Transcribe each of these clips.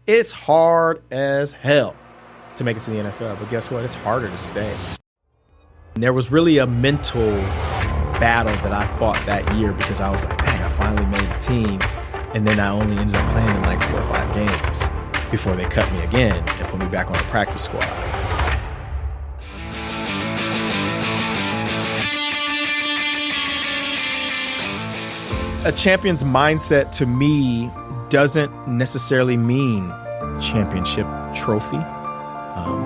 It's hard as hell to make it to the NFL, but guess what? It's harder to stay. And there was really a mental battle that I fought that year because I was like, dang, I finally made the team. And then I only ended up playing in like 4 or 5 games before they cut me again and put me back on the practice squad. A champion's mindset to me doesn't necessarily mean championship trophy.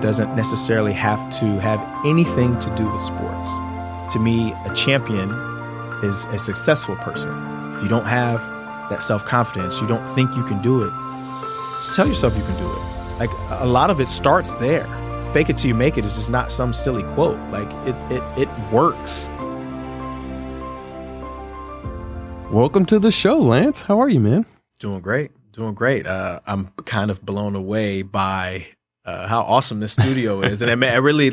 Doesn't necessarily have to have anything to do with sports. To me, a champion is a successful person. If you don't have that self-confidence, you don't think you can do it, just tell yourself you can do it. Like, a lot of it starts there. Fake it till you make it is just not some silly quote. Like, it works. Welcome to the show, Lance. How are you, man? Doing great. I'm kind of blown away by how awesome this studio is. And I really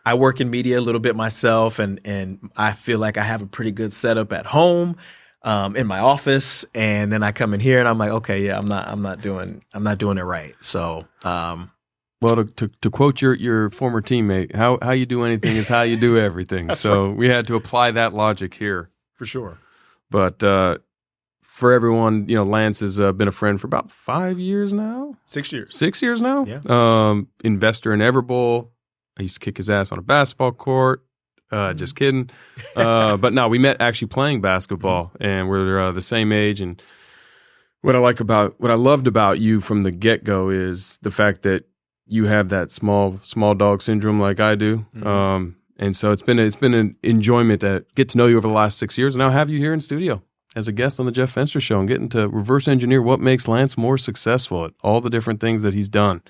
I work in media a little bit myself, and I feel like I have a pretty good setup at home, in my office. And then I come in here and I'm like, okay, yeah, I'm not doing it right. So, well, to quote your former teammate, how you do anything is how you do everything. So right. We had to apply that logic here. For sure. But for everyone, Lance has been a friend for about 5 years now. 6 years. 6 years now? Yeah. Investor in Everbowl. I used to kick his ass on a basketball court. Just kidding. But no, we met actually playing basketball, and we're the same age. And what I loved about you from the get-go is the fact that you have that small dog syndrome like I do. Mm-hmm. And so it's been an enjoyment to get to know you over the last 6 years, and now have you here in studio as a guest on the Jeff Fenster Show and getting to reverse engineer what makes Lance more successful at all the different things that he's done.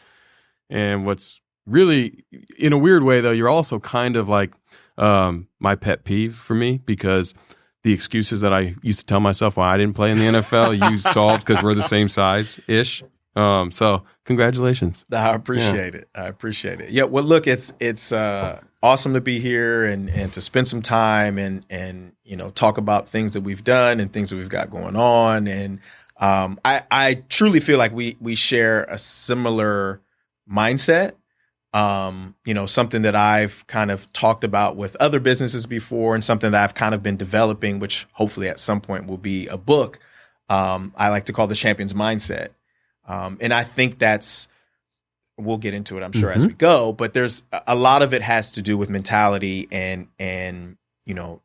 And what's really, in a weird way, though, you're also kind of like my pet peeve for me, because the excuses that I used to tell myself why I didn't play in the NFL, you solved because we're the same size-ish. So congratulations. I appreciate it. Yeah. Well, look, it's awesome to be here and to spend some time and talk about things that we've done and things that we've got going on. And I truly feel like we share a similar mindset. Something that I've kind of talked about with other businesses before, and something that I've kind of been developing, which hopefully at some point will be a book. I like to call the champion's mindset. And I think we'll get into it, I'm sure, as we go, but there's a lot of it has to do with mentality and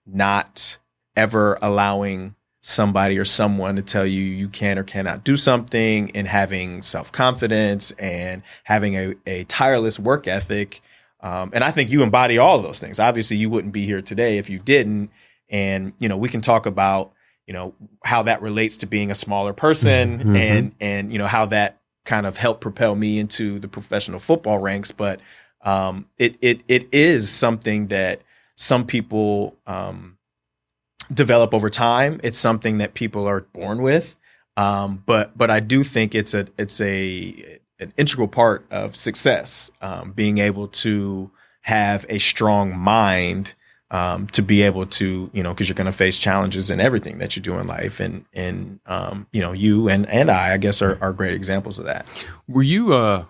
not ever allowing somebody or someone to tell you can or cannot do something, and having self-confidence and having a tireless work ethic. And I think you embody all of those things. Obviously, you wouldn't be here today if you didn't. And, we can talk about, how that relates to being a smaller person and how that kind of helped propel me into the professional football ranks. But it is something that some people develop over time. It's something that people are born with. But I do think it's an integral part of success, being able to have a strong mind, to be able to, because you're going to face challenges in everything that you do in life. And you and I guess are great examples of that. Were you,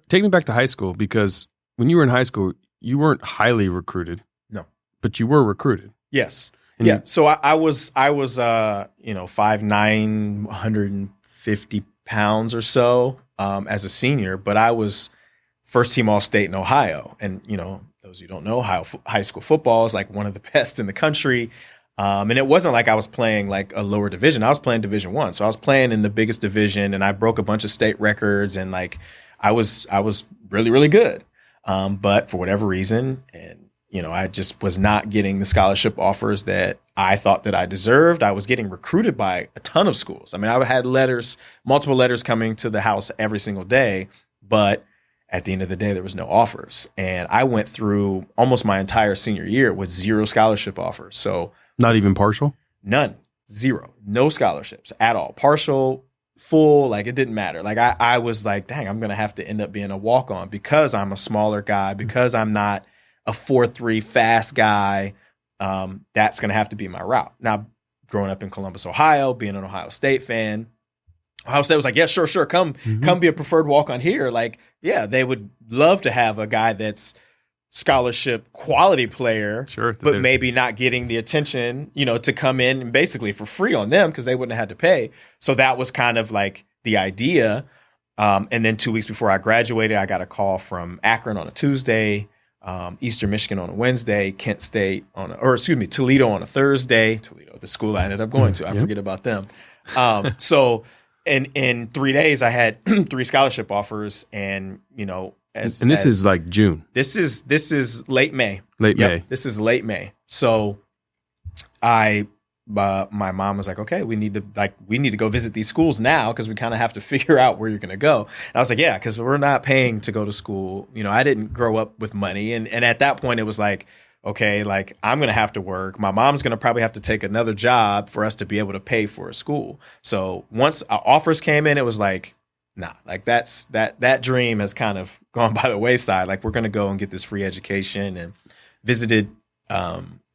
take me back to high school, because when you were in high school, you weren't highly recruited. No. But you were recruited. Yes. Yeah. So I was 5'9", 150 pounds or so, as a senior, but I was first team All-State in Ohio. And, those who don't know, Ohio high school football is like one of the best in the country. And it wasn't like I was playing like a lower division. I was playing Division I. So I was playing in the biggest division, and I broke a bunch of state records, and like I was really, really good. But for whatever reason, and I just was not getting the scholarship offers that I thought that I deserved. I was getting recruited by a ton of schools. I mean, I had multiple letters coming to the house every single day, but at the end of the day, there was no offers. And I went through almost my entire senior year with 0 scholarship offers. So not even partial? None. 0. No scholarships at all. Partial, full, like it didn't matter. Like I was like, dang, I'm going to have to end up being a walk-on because I'm a smaller guy, because I'm not a 4.3 fast guy. That's going to have to be my route. Now, growing up in Columbus, Ohio, being an Ohio State fan, Ohio State was like, yeah, sure. Come be a preferred walk-on here. Like, yeah, they would love to have a guy that's scholarship quality player, but maybe not getting the attention, to come in and basically for free on them because they wouldn't have had to pay. So that was kind of like the idea. And then 2 weeks before I graduated, I got a call from Akron on a Tuesday, Eastern Michigan on a Wednesday, Toledo on a Thursday. Toledo, the school I ended up going to. I forget about them. So in 3 days, I had 3 scholarship offers, and this is like June. This is late May. May. This is late May. So my mom was like, okay, we need to go visit these schools now because we kind of have to figure out where you're going to go. And I was like, yeah, because we're not paying to go to school. I didn't grow up with money, and at that point it was like, okay, like I'm going to have to work. My mom's going to probably have to take another job for us to be able to pay for a school. So once offers came in, it was like, nah, like that dream has kind of gone by the wayside. Like we're going to go and get this free education, and visited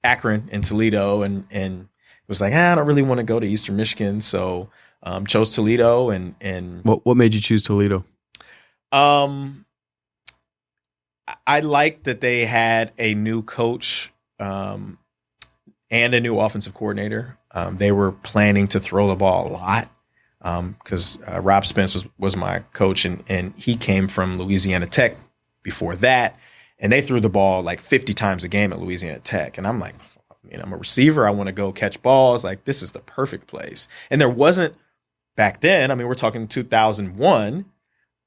Akron and Toledo, and it was like, I don't really want to go to Eastern Michigan. So chose Toledo. And what made you choose Toledo? I liked that they had a new coach and a new offensive coordinator. They were planning to throw the ball a lot because Rob Spence was my coach, and he came from Louisiana Tech before that, and they threw the ball like 50 times a game at Louisiana Tech. And I'm like, I'm a receiver. I want to go catch balls. Like, this is the perfect place. And there wasn't back then. We're talking 2001.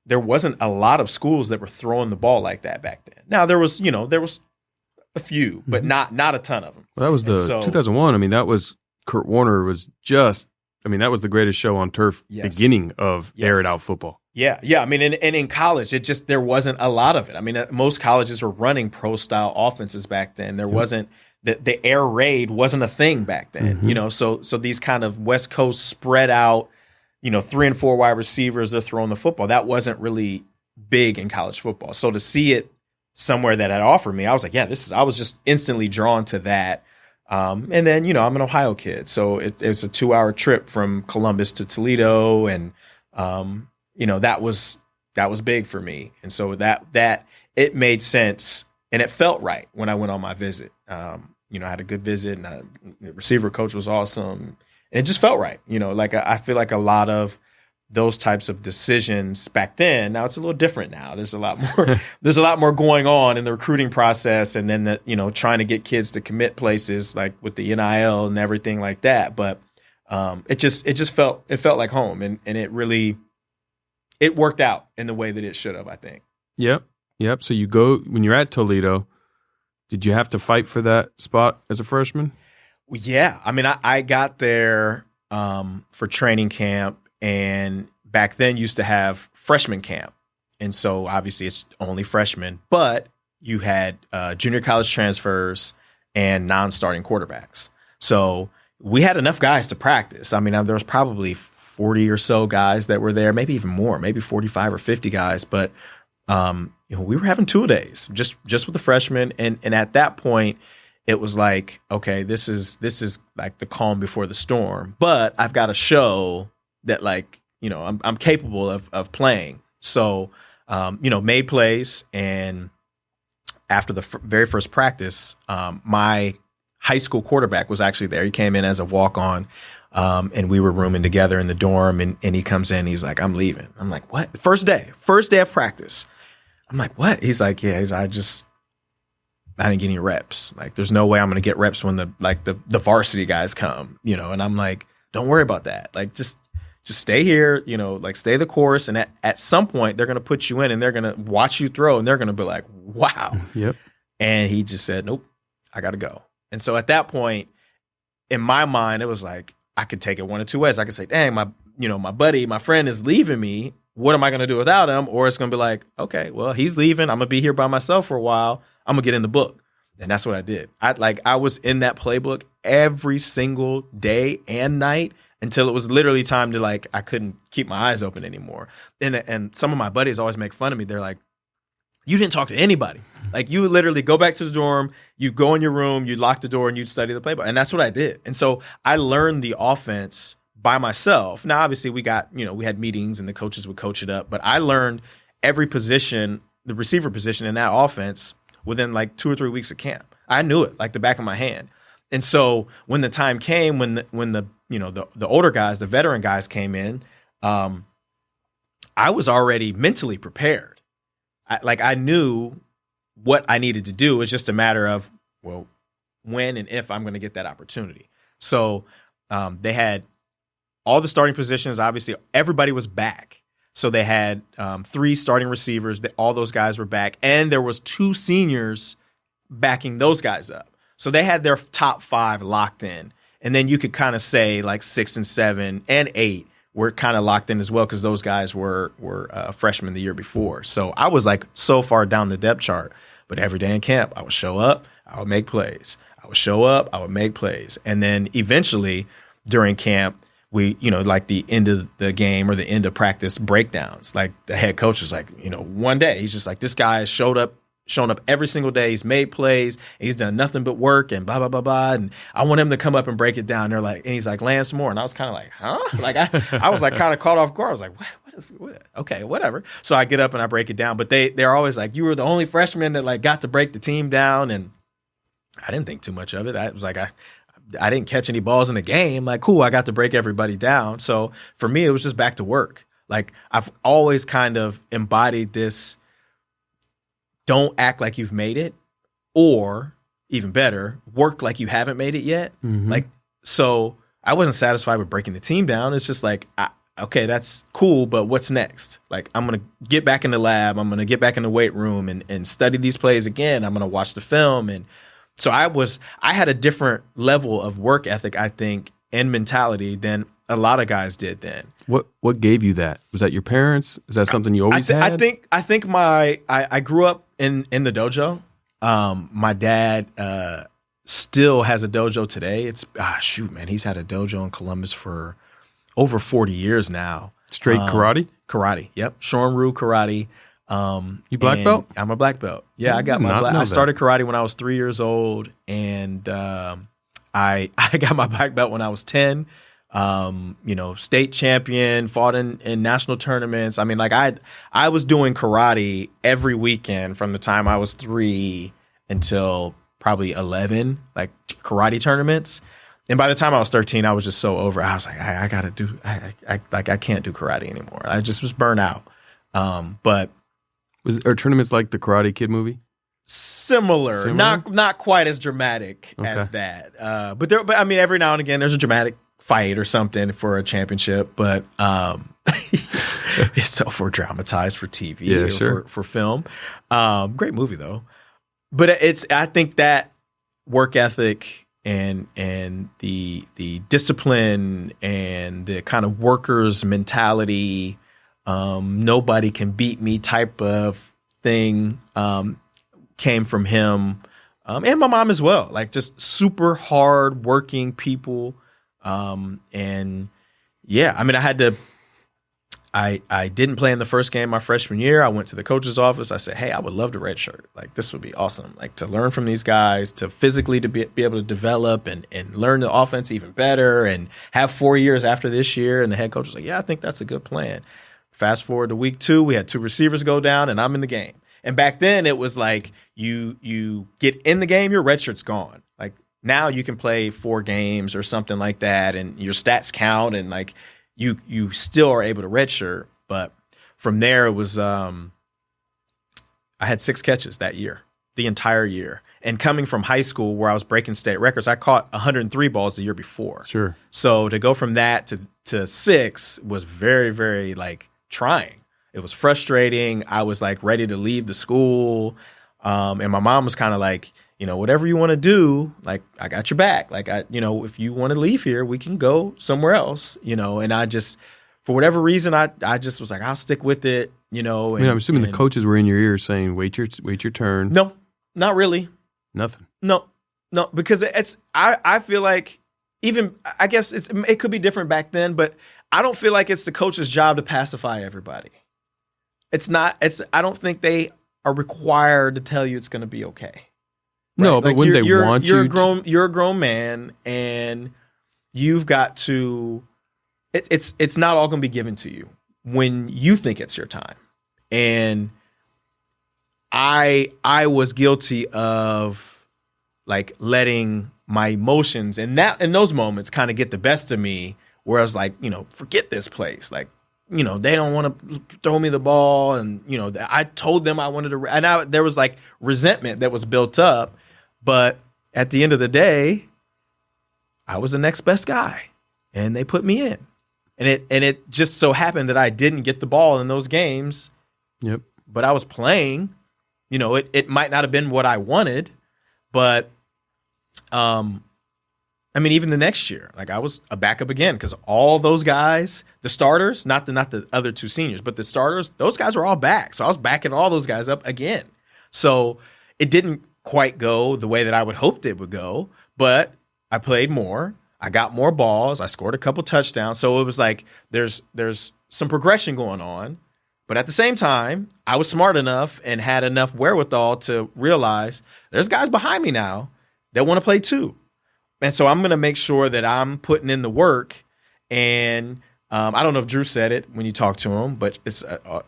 There wasn't a lot of schools that were throwing the ball like that back then. Now there was a few, but not a ton of them. Well, that was 2001. That was Kurt Warner was just. That was the greatest show on turf. Yes. Beginning of air it out football. Yeah. And in college, there wasn't a lot of it. Most colleges were running pro style offenses back then. There wasn't the air raid wasn't a thing back then. So these kind of West Coast spread out. 3 and 4 wide receivers, they're throwing the football. That wasn't really big in college football. So to see it somewhere that had offered me, I was like, yeah, I was just instantly drawn to that. And then, I'm an Ohio kid. So it's a 2-hour trip from Columbus to Toledo. And, that was big for me. And so that it made sense, and it felt right when I went on my visit. I had a good visit, and the receiver coach was awesome. And it just felt right. I feel like a lot of those types of decisions back then, now it's a little different now. There's a lot more going on in the recruiting process, and then trying to get kids to commit places like with the NIL and everything like that. But it felt like home, and it worked out in the way that it should have, I think. Yep. So you go, when you're at Toledo, did you have to fight for that spot as a freshman? Yeah. I got there for training camp, and back then used to have freshman camp. And so obviously it's only freshmen, but you had junior college transfers and non-starting quarterbacks. So we had enough guys to practice. There was probably 40 or so guys that were there, maybe even more, maybe 45 or 50 guys. But we were having 2-a-days just with the freshmen. And at that point, it was like, okay, this is like the calm before the storm. But I've got to show that, like, I'm capable of playing. So, made plays. And after the very first practice, my high school quarterback was actually there. He came in as a walk-on, and we were rooming together in the dorm. And he comes in, he's like, I'm leaving. I'm like, what? First day of practice. I'm like, what? He's like, yeah. I didn't get any reps. Like, there's no way I'm going to get reps when the varsity guys come, and I'm like, don't worry about that. Like, just stay here, stay the course. And at some point they're going to put you in, and they're going to watch you throw, and they're going to be like, wow. Yep. And he just said, nope, I got to go. And so at that point in my mind, it was like, I could take it one of two ways. I could say, dang, my buddy, my friend is leaving me. What am I going to do without him? Or it's going to be like, okay, well, he's leaving. I'm going to be here by myself for a while. I'm going to get in the book. And that's what I did. I was in that playbook every single day and night until it was literally time to, like, I couldn't keep my eyes open anymore. And some of my buddies always make fun of me. They're like, you didn't talk to anybody. Like, you would literally go back to the dorm, you go in your room, you lock the door, and you'd study the playbook. And that's what I did. And so I learned the offense by myself. Now, obviously, we had meetings and the coaches would coach it up, but I learned every position, the receiver position in that offense within like 2 or 3 weeks of camp. I knew it like the back of my hand. And so when the time came, when the older guys, the veteran guys came in, I was already mentally prepared. I knew what I needed to do. It's just a matter of, well, when and if I'm going to get that opportunity. So they had all the starting positions. Obviously, everybody was back. So they had 3 starting receivers. All those guys were back. And there was 2 seniors backing those guys up. So they had their top 5 locked in. And then you could kind of say like 6 and 7 and 8 were kind of locked in as well because those guys were freshmen the year before. So I was like so far down the depth chart. But every day in camp, I would show up, I would make plays. I would show up, I would make plays. And then eventually during camp, we, like the end of the game or the end of practice breakdowns, like the head coach was like, one day he's just like, this guy has shown up every single day. He's made plays. And he's done nothing but work and blah, blah, blah, blah. And I want him to come up and break it down. They're like, and he's like, Lance Moore. And I was kind of like, huh? Like I was like kind of caught off guard. I was like, what? Okay, whatever. So I get up and I break it down. But they're always like, you were the only freshman that like got to break the team down. And I didn't think too much of it. I was like, I didn't catch any balls in the game. Like, cool, I got to break everybody down. So for me, it was just back to work. Like I've always kind of embodied this, don't act like you've made it, or even better, work like you haven't made it yet. Mm-hmm. Like, so I wasn't satisfied with breaking the team down. It's just like, okay, that's cool, but what's next? Like, I'm going to get back in the lab. I'm going to get back in the weight room and study these plays again. I'm going to watch the film. And so I had a different level of work ethic, I think, and mentality than a lot of guys did then. What gave you that? Was that your parents? Is that something you always had? I think I grew up in the dojo. My dad still has a dojo today. It's man, he's had a dojo in Columbus for over 40 years now. Straight karate? Karate, yep. Shorin-ryu karate. You black belt? I'm a black belt. Yeah, I got my I started karate when I was 3 years old, and I got my black belt when I was 10. State champion, fought in national tournaments. I mean, like I was doing karate every weekend from the time I was 3 until probably 11, like karate tournaments. And by the time I was 13, I was just so over. I was like, I gotta do. I can't do karate anymore. I just was burnt out. But are tournaments like the Karate Kid movie? Similar? Not quite as dramatic as that. But I mean, every now and again, there's a dramatic fight or something for a championship. But it's so for dramatized for TV or sure. for film. Great movie though. But I think that work ethic and the discipline and the kind of workers mentality, nobody can beat me type of thing, came from him, and my mom as well. Like just super hard working people, and yeah, I mean, I didn't play in the first game my freshman year. I went to the coach's office. I said, hey, I would love to redshirt. Like, this would be awesome. Like, to learn from these guys, to physically to be able to develop and learn the offense even better and have 4 years after this year. And the head coach was like, yeah, I think that's a good plan. Fast forward to week 2, we had 2 receivers go down, and I'm in the game. And back then, it was like you get in the game, your redshirt's gone. Like, now you can play 4 games or something like that, and your stats count, and, like, you still are able to redshirt. But from there, it was I had 6 catches that year, the entire year. And coming from high school where I was breaking state records, I caught 103 balls the year before. Sure. So to go from that to 6 was very, very, like, trying. It was frustrating. I was, like, ready to leave the school. And my mom was kind of like, whatever you want to do, like, I got your back. Like, if you want to leave here, we can go somewhere else, and I just, for whatever reason, I just was like, I'll stick with it, And, I'm assuming the coaches were in your ear saying, wait your turn. No, not really. Nothing. No, because I feel like I guess it could be different back then, but I don't feel like it's the coach's job to pacify everybody. I don't think they are required to tell you it's going to be okay. Right? No, but when they want you, you're a grown man, and you've got to it's not all going to be given to you when you think it's your time. And I was guilty of like letting my emotions and those moments kind of get the best of me, where I was like, forget this place. Like, they don't want to throw me the ball. And, I told them I wanted to, and there was like resentment that was built up. But at the end of the day, I was the next best guy and they put me in. And it just so happened that I didn't get the ball in those games. Yep. But I was playing. It might not have been what I wanted, but even the next year, like I was a backup again, because all those guys, the starters, not the other two seniors, but the starters, those guys were all back. So I was backing all those guys up again. So it didn't quite go the way that I would hoped it would go, but I played more. I got more balls. I scored a couple touchdowns. So it was like there's some progression going on. But at the same time, I was smart enough and had enough wherewithal to realize there's guys behind me now that want to play too. And so I'm going to make sure that I'm putting in the work. And I don't know if Drew said it when you talked to him, but it's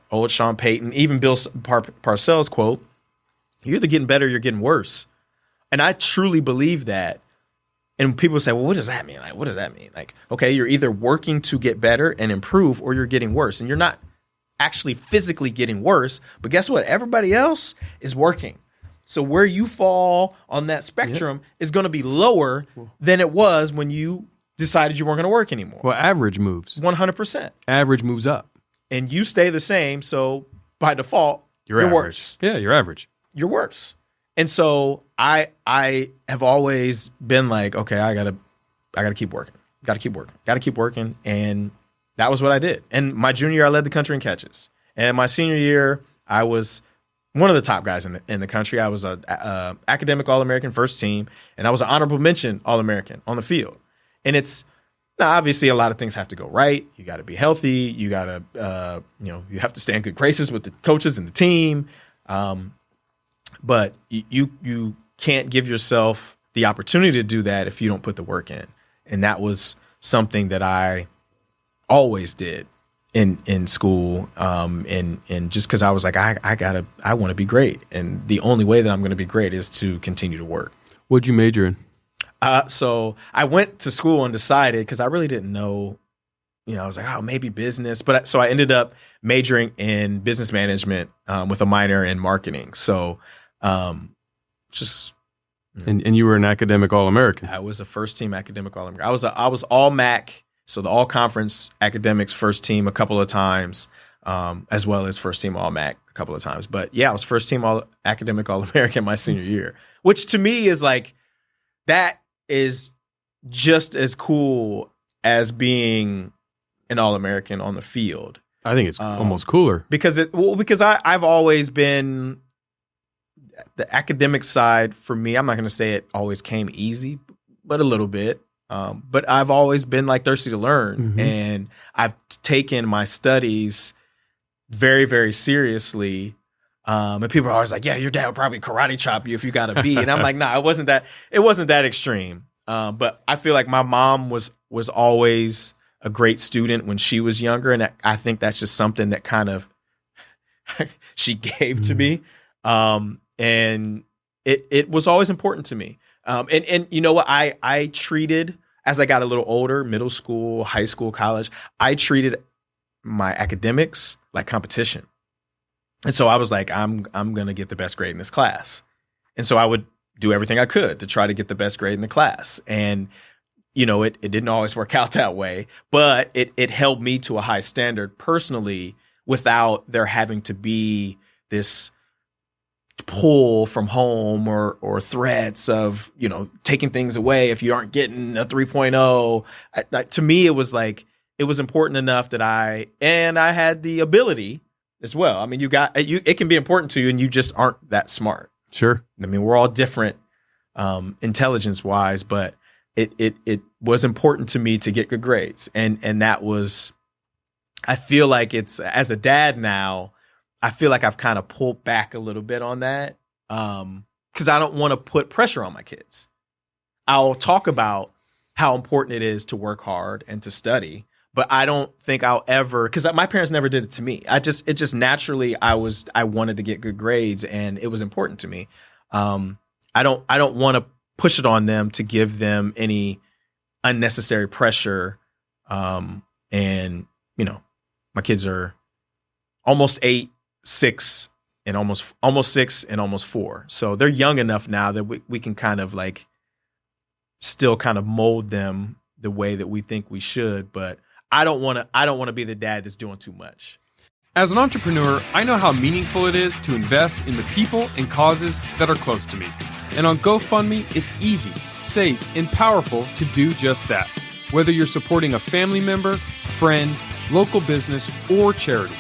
old Sean Payton, even Bill Parcells quote, "You're either getting better or you're getting worse." And I truly believe that. And people say, well, what does that mean? Like, what does that mean? Like, okay, you're either working to get better and improve, or you're getting worse. And you're not actually physically getting worse. But guess what? Everybody else is working. So where you fall on that spectrum is going to be lower than it was when you decided you weren't going to work anymore. Well, average moves. 100%. Average moves up. And you stay the same. So by default, you're worse. Yeah, you're average. You're worse. And so I have always been like, okay, I gotta keep working. Gotta keep working. And that was what I did. And my junior year, I led the country in catches. And my senior year, I was one of the top guys in the country. I was a academic All-American first team, and I was an honorable mention All-American on the field. And it's now obviously a lot of things have to go right. You got to be healthy. You got to you have to stay in good graces with the coaches and the team. But you can't give yourself the opportunity to do that if you don't put the work in. And that was something that I always did in school. And just because I was like, I want to be great. And the only way that I'm going to be great is to continue to work. What'd you major in? So I went to school and decided, because I really didn't know, I was like, oh, maybe business. So I ended up majoring in business management with a minor in marketing. So just. And you were an academic All-American. I was a first team academic All-American. I was all MAC, so the all conference academics first team a couple of times, as well as first team all MAC a couple of times. But yeah, I was first team all academic All-American my senior year, which to me is like, that is just as cool as being an All-American on the field. I think it's almost cooler because I've always been. The academic side for me, I'm not going to say it always came easy, but a little bit. But I've always been like thirsty to learn, and I've taken my studies very, very seriously. And people are always like, "Yeah, your dad would probably karate chop you if you got a B." And I'm like, "Nah, it wasn't that extreme." But I feel like my mom was always a great student when she was younger, and I think that's just something that kind of she gave to me. And it was always important to me. And you know what? I treated, as I got a little older, middle school, high school, college, I treated my academics like competition. And so I was like, I'm going to get the best grade in this class. And so I would do everything I could to try to get the best grade in the class. And, it didn't always work out that way, but it held me to a high standard personally without there having to be this pull from home or threats of, taking things away if you aren't getting a 3.0. To me, it was like, it was important enough that I had the ability as well. I mean, it can be important to you and you just aren't that smart. Sure. I mean, we're all different intelligence wise, but it was important to me to get good grades. And that was, I feel like it's, as a dad now, I feel like I've kind of pulled back a little bit on that because I don't want to put pressure on my kids. I'll talk about how important it is to work hard and to study, but I don't think I'll ever, because my parents never did it to me. It just naturally, I wanted to get good grades, and it was important to me. I don't want to push it on them to give them any unnecessary pressure. And my kids are almost 8, 6, and almost 6 and almost 4. So they're young enough now that we can kind of like still kind of mold them the way that we think we should. But I don't want to be the dad that's doing too much. As an entrepreneur, I know how meaningful it is to invest in the people and causes that are close to me. And on GoFundMe, it's easy, safe, and powerful to do just that. Whether you're supporting a family member, friend, local business, or charity.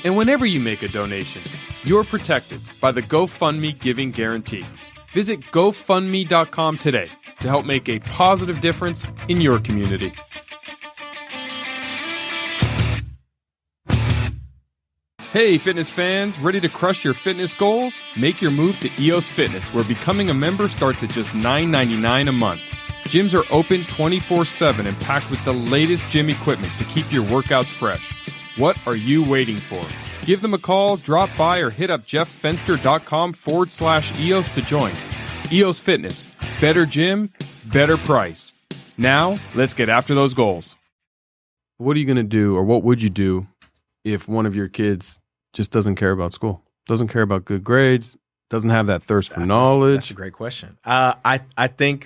And whenever you make a donation, you're protected by the GoFundMe Giving Guarantee. Visit GoFundMe.com today to help make a positive difference in your community. Hey, fitness fans, ready to crush your fitness goals? Make your move to EOS Fitness, where becoming a member starts at just $9.99 a month. Gyms are open 24/7 and packed with the latest gym equipment to keep your workouts fresh. What are you waiting for? Give them a call, drop by, or hit up jefffenster.com/EOS to join. EOS Fitness. Better gym, better price. Now, let's get after those goals. What are you going to do, or what would you do if one of your kids just doesn't care about school, doesn't care about good grades, doesn't have that thirst for knowledge? That's a great question. I think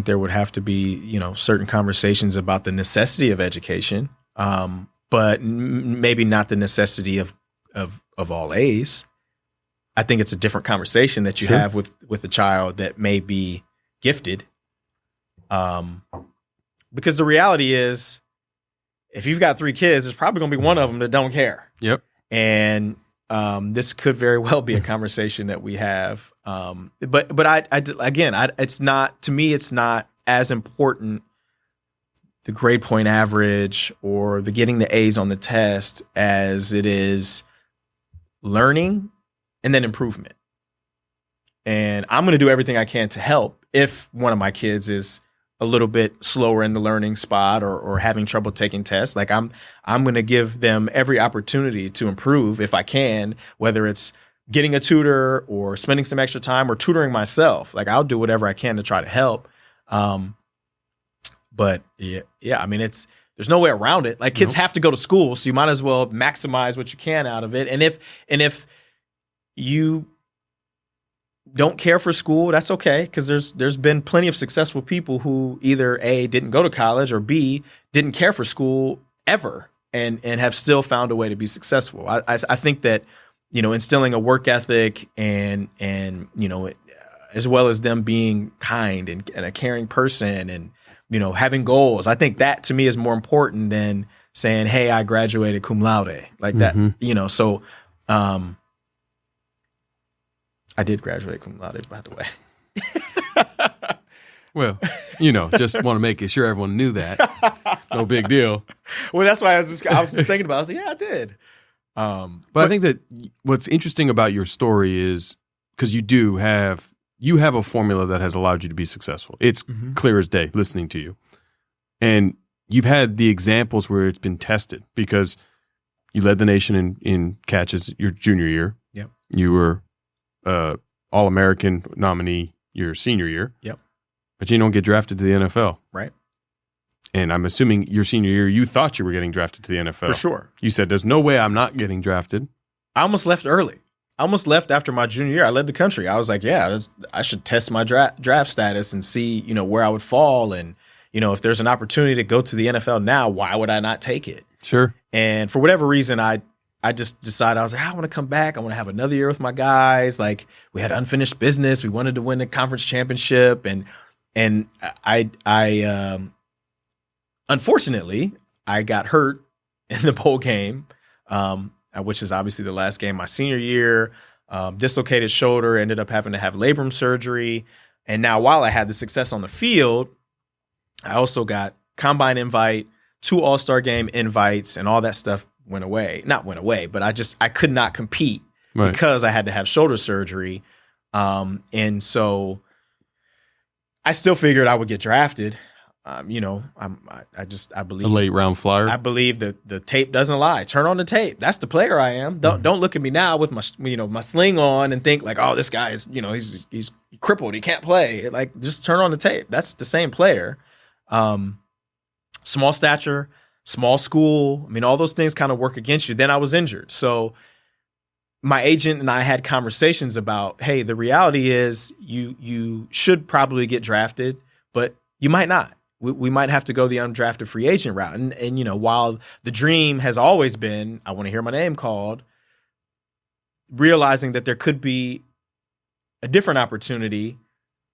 there would have to be, certain conversations about the necessity of education, but maybe not the necessity of all A's. I think it's a different conversation that you have with a child that may be gifted, because the reality is, if you've got 3 kids, there's probably going to be one of them that don't care. Yep. And this could very well be a conversation that we have. But it's not, to me, it's not as important, the grade point average or the getting the A's on the test, as it is learning and then improvement. And I'm going to do everything I can to help if one of my kids is a little bit slower in the learning spot or having trouble taking tests. Like I'm going to give them every opportunity to improve if I can, whether it's getting a tutor or spending some extra time or tutoring myself. Like I'll do whatever I can to try to help. But yeah, I mean, there's no way around it. Like kids have to go to school, so you might as well maximize what you can out of it. And if you don't care for school, that's okay, because there's been plenty of successful people who either A, didn't go to college, or B, didn't care for school ever and have still found a way to be successful. I think that, instilling a work ethic and as well as them being kind and a caring person and, having goals, I think that to me is more important than saying, hey, I graduated cum laude, like that, so I did graduate cum laude, by the way. Well, just want to make sure everyone knew that. No big deal. Well, that's why I was just thinking about it. I was like, yeah, I did. But I think that what's interesting about your story is because you have a formula that has allowed you to be successful. It's clear as day listening to you. And you've had the examples where it's been tested, because you led the nation in catches your junior year. Yep. You were All-American nominee your senior year. Yep. But you don't get drafted to the NFL. Right. And I'm assuming your senior year, you thought you were getting drafted to the NFL. For sure. You said, there's no way I'm not getting drafted. I almost left early. I almost left after my junior year. I led the country. I was like, I should test my draft status and see, where I would fall. And, if there's an opportunity to go to the NFL now, why would I not take it? Sure. And for whatever reason, I just decided, I was like, I want to come back. I want to have another year with my guys. Like, we had unfinished business. We wanted to win the conference championship. And I unfortunately, I got hurt in the bowl game, which is obviously the last game my senior year. Dislocated shoulder, ended up having to have labrum surgery. And now, while I had the success on the field, I also got combine invite, 2 All-Star game invites, and all that stuff went away. Not went away, but I could not compete because I had to have shoulder surgery. And so I still figured I would get drafted. I believe a late round flyer. I believe that the tape doesn't lie. Turn on the tape. That's the player I am. Don't look at me now with my sling on and think like, oh, this guy is, he's crippled. He can't play. Like, just turn on the tape. That's the same player. Small stature, small school. I mean, all those things kind of work against you. Then I was injured. So my agent and I had conversations about, hey, the reality is you should probably get drafted, but you might not. We might have to go the undrafted free agent route. And while the dream has always been, I want to hear my name called, realizing that there could be a different opportunity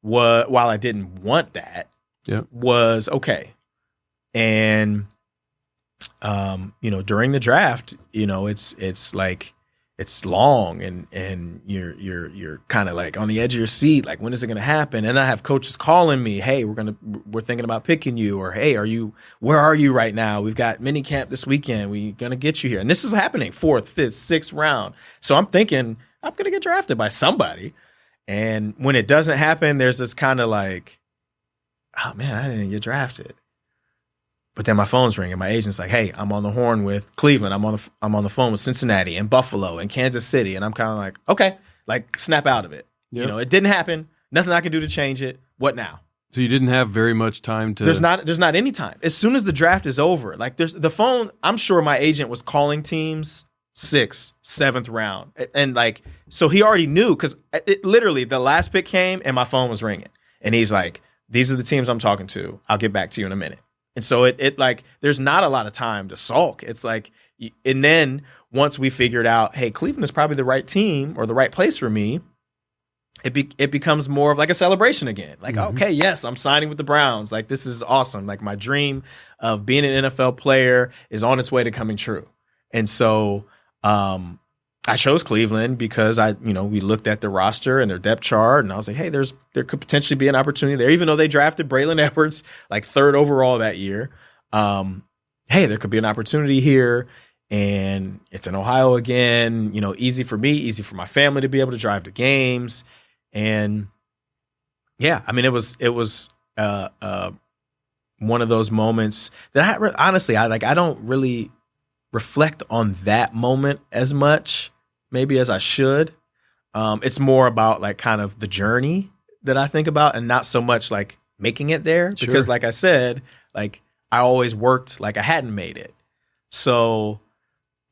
while I didn't want that, was okay. And, during the draft, it's like, it's long and you're kind of like on the edge of your seat. Like, when is it going to happen? And I have coaches calling me, hey, we're thinking about picking you, or, hey, where are you right now? We've got mini camp this weekend. We're going to get you here. And this is happening 4th, 5th, 6th round. So I'm thinking I'm going to get drafted by somebody. And when it doesn't happen, there's this kind of like, oh man, I didn't get drafted. But then my phone's ringing. My agent's like, hey, I'm on the horn with Cleveland. I'm on the phone with Cincinnati and Buffalo and Kansas City. And I'm kind of like, okay, like, snap out of it. Yep. It didn't happen. Nothing I can do to change it. What now? So you didn't have very much time to. There's not any time. As soon as the draft is over, like, there's the phone. I'm sure my agent was calling teams 6th, 7th round. And like, so he already knew, because literally the last pick came and my phone was ringing. And he's like, these are the teams I'm talking to. I'll get back to you in a minute. And so it like, there's not a lot of time to sulk. It's like, and then once we figured out, hey, Cleveland is probably the right team or the right place for me, it becomes more of like a celebration again. Like, okay, yes, I'm signing with the Browns. Like, this is awesome. Like, my dream of being an NFL player is on its way to coming true. And so I chose Cleveland because we looked at the roster and their depth chart, and I was like, hey, there could potentially be an opportunity there, even though they drafted Braylon Edwards like 3rd overall that year. Hey, there could be an opportunity here, and it's in Ohio again. Easy for me, easy for my family to be able to drive to games, and yeah, I mean, it was one of those moments that I don't really reflect on that moment as much, maybe, as I should. It's more about like kind of the journey that I think about, and not so much like making it there, because like I said, like, I always worked like I hadn't made it. So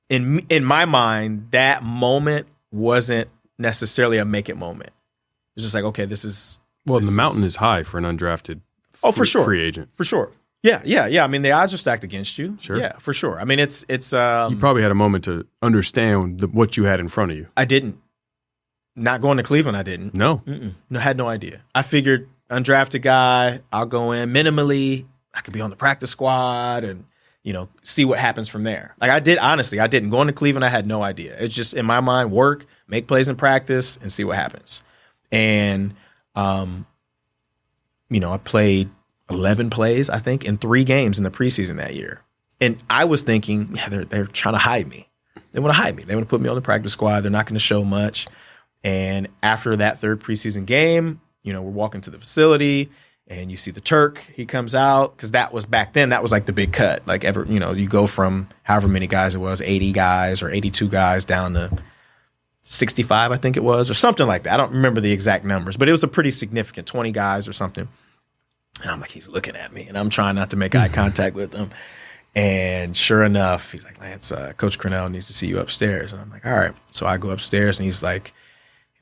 in my mind, that moment wasn't necessarily a make it moment. It was just like, okay, the mountain is high for an undrafted for sure. free agent. For sure. Yeah. I mean, the odds are stacked against you. Sure. Yeah, for sure. I mean, it's. You probably had a moment to understand what you had in front of you. I didn't. Not going to Cleveland, I didn't. No. No, had no idea. I figured undrafted guy, I'll go in minimally. I could be on the practice squad and, see what happens from there. Like, I didn't. Going to Cleveland, I had no idea. It's just, in my mind, work, make plays in practice, and see what happens. And, I played 11 plays, I think, in 3 games in the preseason that year. And I was thinking, yeah, they're trying to hide me. They want to hide me. They want to put me on the practice squad. They're not going to show much. And after that 3rd preseason game, we're walking to the facility, and you see the Turk. He comes out, because that was back then. That was like the big cut. Like, you go from however many guys it was, 80 guys or 82 guys, down to 65, I think it was, or something like that. I don't remember the exact numbers, but it was a pretty significant 20 guys or something. And I'm like, he's looking at me, and I'm trying not to make eye contact with him. And sure enough, he's like, Lance, Coach Cornell needs to see you upstairs. And I'm like, all right. So I go upstairs, and he's like,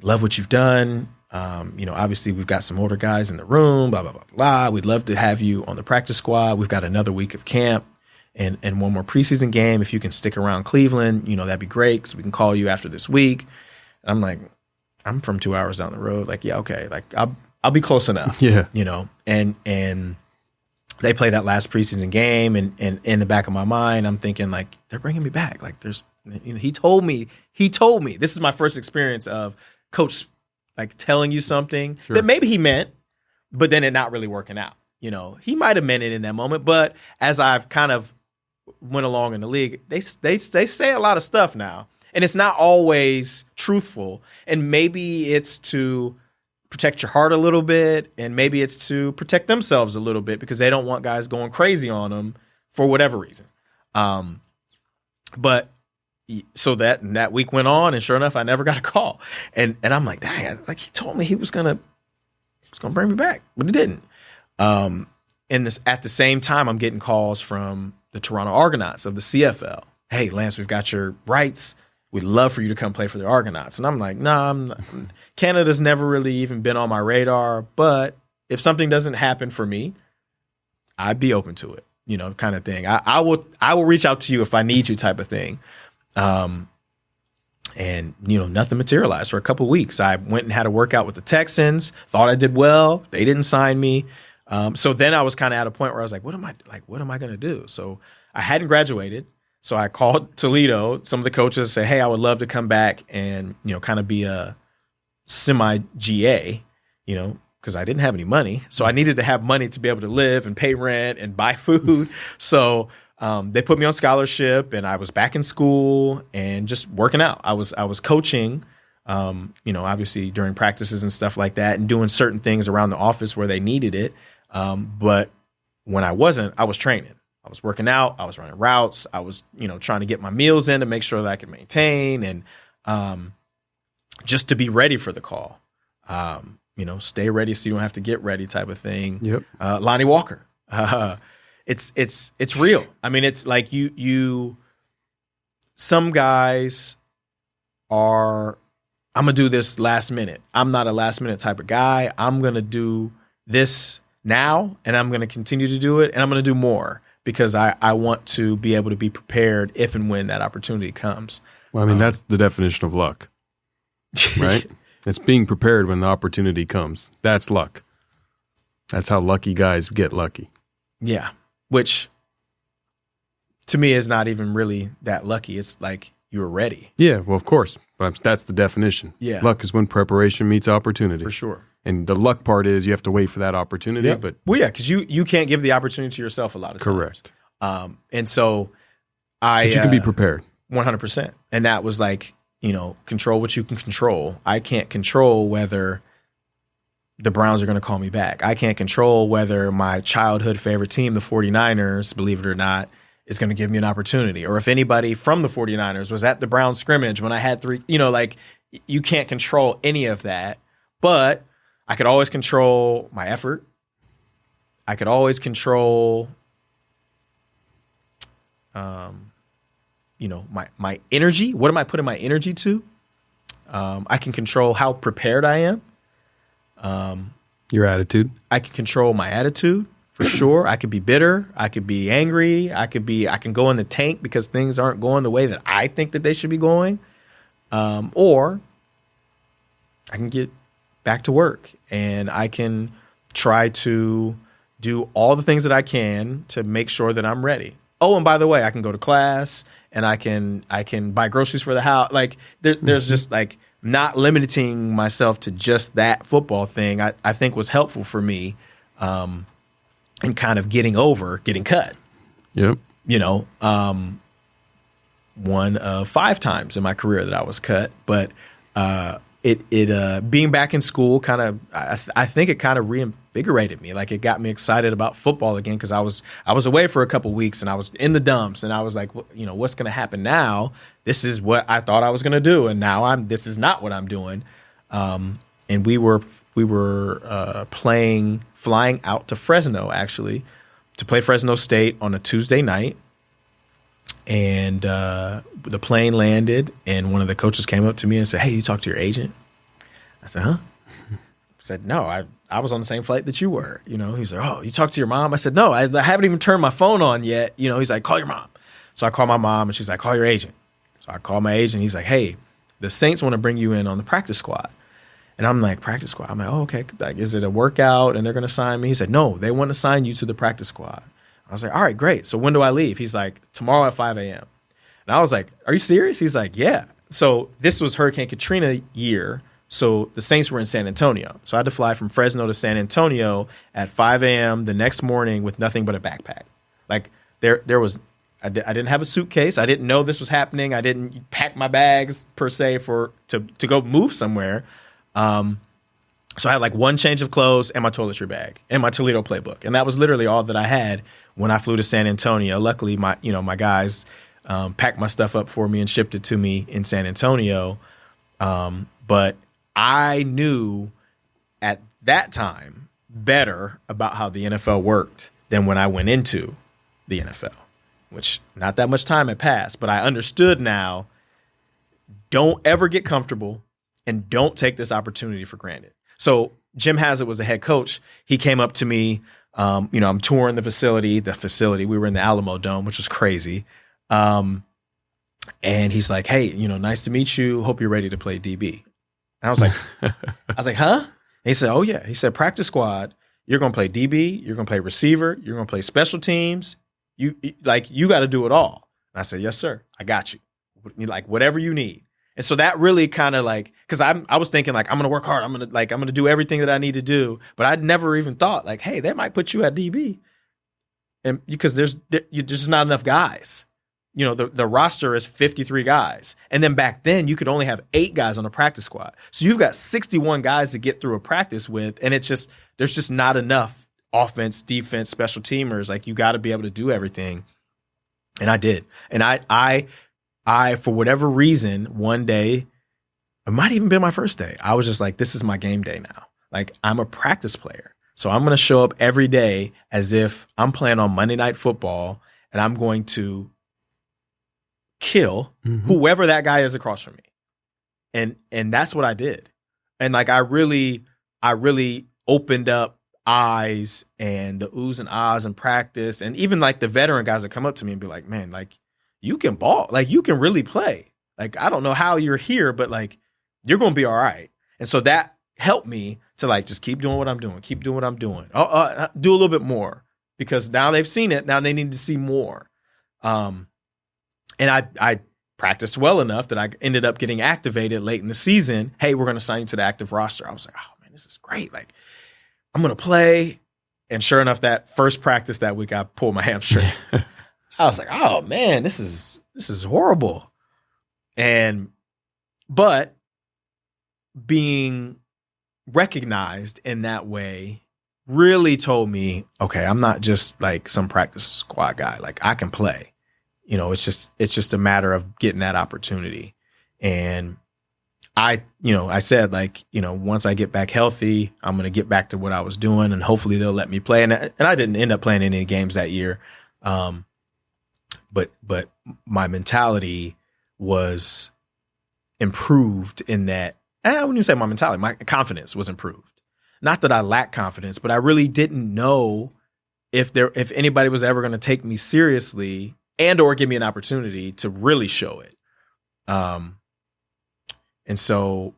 love what you've done. Obviously we've got some older guys in the room, blah, blah, blah, blah. We'd love to have you on the practice squad. We've got another week of camp and one more preseason game. If you can stick around Cleveland, that'd be great, because we can call you after this week. And I'm like, I'm from 2 hours down the road. Like, yeah, okay. Like, I'll be close enough. Yeah. And they play that last preseason game, and in the back of my mind, I'm thinking, like, they're bringing me back. Like, he told me, this is my first experience of coach, like, telling you something that maybe he meant, but then it not really working out. He might have meant it in that moment, but as I've kind of went along in the league, they say a lot of stuff now, and it's not always truthful. And maybe it's to protect your heart a little bit, and maybe it's to protect themselves a little bit because they don't want guys going crazy on them for whatever reason. But so that week went on, and sure enough, I never got a call. And I'm like, dang, like he told me he was gonna bring me back, but he didn't. At the same time, I'm getting calls from the Toronto Argonauts of the CFL. Hey, Lance, we've got your rights. We'd love for you to come play for the Argonauts. And I'm like, nah, Canada's never really even been on my radar. But if something doesn't happen for me, I'd be open to it, kind of thing. I will reach out to you if I need you, type of thing. And nothing materialized for a couple of weeks. I went and had a workout with the Texans, thought I did well. They didn't sign me. So then I was kind of at a point where I was like, what am I going to do? So I hadn't graduated. So I called Toledo, some of the coaches, say, hey, I would love to come back and, kind of be a semi-GA, because I didn't have any money. So I needed to have money to be able to live and pay rent and buy food. So they put me on scholarship, and I was back in school and just working out. I was coaching, obviously during practices and stuff like that, and doing certain things around the office where they needed it. But when I wasn't, I was training. I was working out. I was running routes. I was, trying to get my meals in to make sure that I could maintain and just to be ready for the call. Stay ready so you don't have to get ready, type of thing. Yep. Lonnie Walker. It's real. I mean, it's like some guys are, I'm going to do this last minute. I'm not a last minute type of guy. I'm going to do this now, and I'm going to continue to do it, and I'm going to do more because I want to be able to be prepared if and when that opportunity comes. Well, I mean, that's the definition of luck, right? It's being prepared when the opportunity comes. That's luck. That's how lucky guys get lucky. Yeah, which to me is not even really that lucky. It's like you were ready. Yeah, well, of course. But that's the definition. Yeah. Luck is when preparation meets opportunity. For sure. And the luck part is you have to wait for that opportunity. Yeah. But well, yeah, because you can't give the opportunity to yourself a lot of times. Correct. And so but you can be prepared. 100%. And that was like, control what you can control. I can't control whether the Browns are going to call me back. I can't control whether my childhood favorite team, the 49ers, believe it or not, is going to give me an opportunity. Or if anybody from the 49ers was at the Browns scrimmage when I had three, you can't control any of that. But I could always control my effort. I could always control, my energy. What am I putting my energy to? I can control how prepared I am. Your attitude. I can control my attitude for sure. I could be bitter. I could be angry. I can go in the tank because things aren't going the way that I think that they should be going. Or I can get back to work and I can try to do all the things that I can to make sure that I'm ready. Oh, and by the way, I can go to class and I can buy groceries for the house. Like there's just like not limiting myself to just that football thing. I think was helpful for me, in kind of getting cut. Yep. One of 5 times in my career that I was cut, but being back in school kind of, I think it kind of reinvigorated me. Like it got me excited about football again because I was away for a couple weeks and I was in the dumps and I was like, what's going to happen now? This is what I thought I was going to do, and now this is not what I'm doing. And we were flying out to Fresno actually to play Fresno State on a Tuesday night. And the plane landed, and one of the coaches came up to me and said, "Hey, you talked to your agent?" I said, "Huh?" I said, "No, I was on the same flight that you were." He's like, "Oh, you talked to your mom?" I said, "No, I haven't even turned my phone on yet." He's like, "Call your mom." So I call my mom, and she's like, "Call your agent." So I call my agent. He's like, "Hey, the Saints want to bring you in on the practice squad." And I'm like, "Practice squad?" I'm like, "Oh, okay. Like, is it a workout and they're going to sign me?" He said, "No, they want to sign you to the practice squad." I was like, "All right, great. So when do I leave?" He's like, "Tomorrow at 5 a.m. And I was like, "Are you serious?" He's like, "Yeah." So this was Hurricane Katrina year. So the Saints were in San Antonio. So I had to fly from Fresno to San Antonio at 5 a.m. the next morning with nothing but a backpack. Like there was, I didn't have a suitcase. I didn't know this was happening. I didn't pack my bags per se to go move somewhere. So I had like one change of clothes and my toiletry bag and my Toledo playbook. And that was literally all that I had when I flew to San Antonio. Luckily, my guys packed my stuff up for me and shipped it to me in San Antonio. But I knew at that time better about how the NFL worked than when I went into the NFL, which not that much time had passed. But I understood now, don't ever get comfortable and don't take this opportunity for granted. So Jim Haslett was the head coach. He came up to me. I'm touring the facility. We were in the Alamo Dome, which was crazy. And he's like, "Hey, nice to meet you. Hope you're ready to play DB." And I was like, "Huh?" And he said, "Oh yeah." He said, "Practice squad. You're gonna play DB. You're gonna play receiver. You're gonna play special teams. You got to do it all." And I said, "Yes, sir. I got you. Like whatever you need." And so that really kind of like, because I was thinking like, I'm going to work hard. I'm going to do everything that I need to do. But I'd never even thought like, hey, they might put you at DB. And because there's just not enough guys. The roster is 53 guys. And then back then you could only have 8 guys on a practice squad. So you've got 61 guys to get through a practice with. And there's just not enough offense, defense, special teamers. Like you got to be able to do everything. And I did. And I, for whatever reason, one day, it might even been my first day, I was just like, this is my game day now. Like, I'm a practice player. So I'm going to show up every day as if I'm playing on Monday Night Football and I'm going to kill whoever that guy is across from me. And that's what I did. And like, I really opened up eyes and the oohs and ahs in practice. And even like the veteran guys that come up to me and be like, man, like, you can ball. Like, you can really play. Like, I don't know how you're here, but like, you're going to be all right. And so that helped me to like, just keep doing what I'm doing. Keep doing what I'm doing. Do a little bit more because now they've seen it. Now they need to see more. And I practiced well enough that I ended up getting activated late in the season. Hey, we're going to sign you to the active roster. I was like, oh man, this is great. Like, I'm going to play. And sure enough, that first practice that week, I pulled my hamstring. I was like, oh man, this is horrible. But being recognized in that way really told me, okay, I'm not just like some practice squad guy. Like I can play. It's just a matter of getting that opportunity. And I said like, once I get back healthy, I'm going to get back to what I was doing and hopefully they'll let me play. And I didn't end up playing any games that year. But my mentality was improved in that, I wouldn't even say my mentality, my confidence was improved. Not that I lacked confidence, but I really didn't know if anybody was ever going to take me seriously and or give me an opportunity to really show it. And so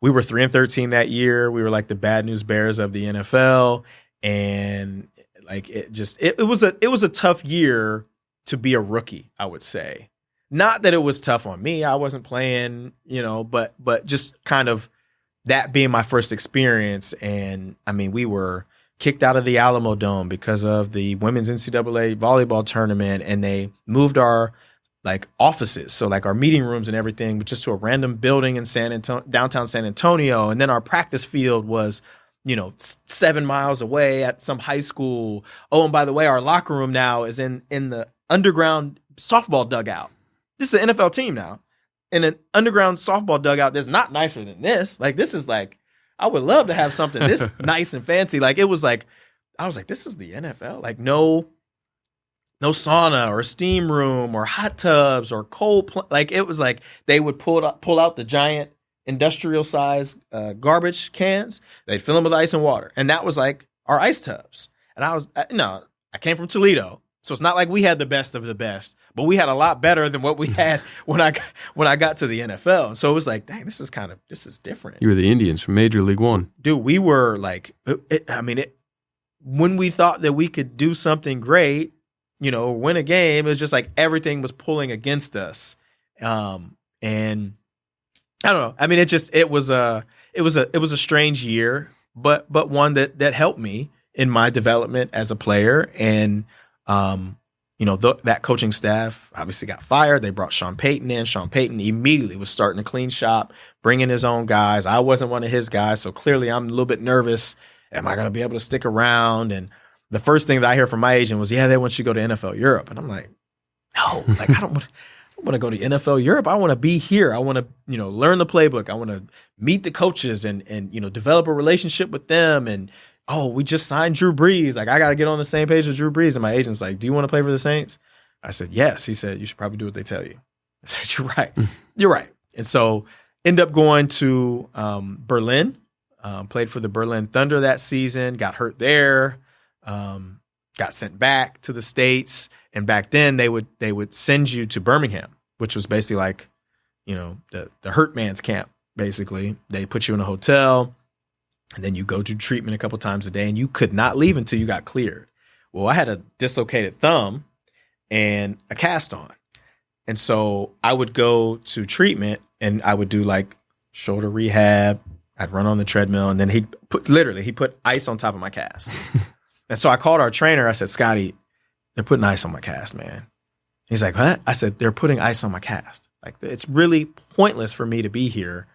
we were 3-13 that year. We were like the bad news bears of the NFL. And like, it was a tough year to be a rookie, I would say. Not that it was tough on me. I wasn't playing, but just kind of that being my first experience. And I mean, we were kicked out of the Alamo Dome because of the women's NCAA volleyball tournament. And they moved our like offices. So like our meeting rooms and everything, but just to a random building in downtown San Antonio. And then our practice field was, 7 miles away at some high school. Oh, and by the way, our locker room now is in the underground softball dugout. This is an NFL team now. In an underground softball dugout that's not nicer than this. Like, this is like, I would love to have something this nice and fancy. Like, it was like, I was like, this is the NFL. Like, no sauna or steam room or hot tubs or like, it was like they would pull out the giant industrial size garbage cans. They'd fill them with ice and water. And that was like our ice tubs. And I came from Toledo. So it's not like we had the best of the best, but we had a lot better than what we had when I got to the NFL. And so it was like, dang, this is different. You were the Indians from Major League One. Dude, we were like, when we thought that we could do something great, win a game, it was just like everything was pulling against us. And I don't know. I mean, it was a strange year, but one that helped me in my development as a player. And, that coaching staff obviously got fired. They brought Sean Payton in. Sean Payton immediately was starting a clean shop, bringing his own guys. I wasn't one of his guys, so clearly I'm a little bit nervous. Am I going to be able to stick around? And the first thing that I hear from my agent was, yeah, they want you to go to NFL Europe. And I'm like, no, like I don't want to go to NFL Europe. I want to be here. I want to, learn the playbook. I want to meet the coaches and develop a relationship with them. And, oh, we just signed Drew Brees. Like, I got to get on the same page with Drew Brees. And my agent's like, do you want to play for the Saints? I said, yes. He said, you should probably do what they tell you. I said, you're right. You're right. And so end up going to Berlin, played for the Berlin Thunder that season, got hurt there, got sent back to the States. And back then they would send you to Birmingham, which was basically like, the hurt man's camp, basically. They put you in a hotel, and then you go to treatment a couple times a day, and you could not leave until you got cleared. Well, I had a dislocated thumb and a cast on. And so I would go to treatment, and I would do like shoulder rehab. I'd run on the treadmill, and then he put ice on top of my cast. And so I called our trainer. I said, Scotty, they're putting ice on my cast, man. He's like, what? I said, they're putting ice on my cast. Like, it's really pointless for me to be here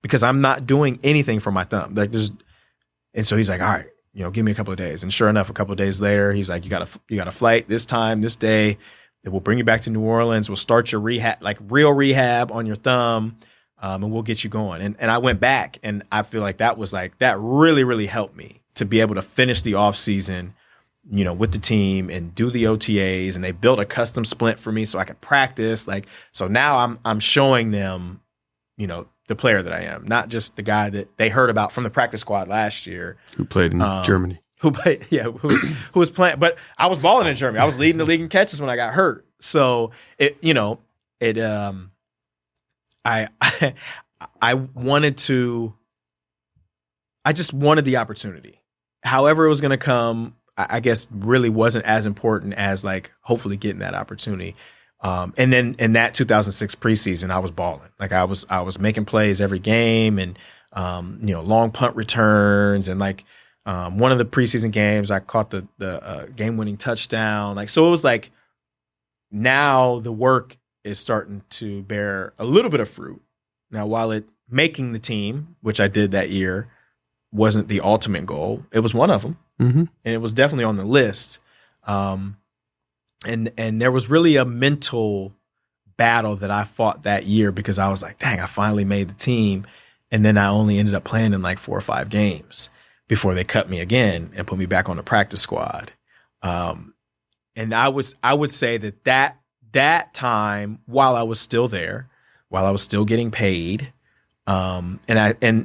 because I'm not doing anything for my thumb. And so he's like, all right, give me a couple of days. And sure enough, a couple of days later, he's like, you got a flight this time, this day. We'll bring you back to New Orleans. We'll start your rehab, like real rehab on your thumb, and we'll get you going. And I went back, and I feel like that really, really helped me to be able to finish the off season, with the team and do the OTAs, and they built a custom splint for me so I could practice. Like, so now I'm showing them, the player that I am, not just the guy that they heard about from the practice squad last year. Who played in Germany. Who was playing, but I was balling in Germany. I was leading the league in catches when I got hurt. So I just wanted the opportunity. However it was going to come, I guess really wasn't as important as like hopefully getting that opportunity. And then in that 2006 preseason, I was balling. Like I was making plays every game, and long punt returns, and like one of the preseason games I caught the game-winning touchdown. Like, so it was like now the work is starting to bear a little bit of fruit. Now, while making the team, which I did that year, wasn't the ultimate goal, it was one of them. Mm-hmm. And it was definitely on the list. And there was really a mental battle that I fought that year because I was like, dang, I finally made the team. And then I only ended up playing in like 4 or 5 games before they cut me again and put me back on the practice squad. And I would say that time, while I was still there, while I was still getting paid, and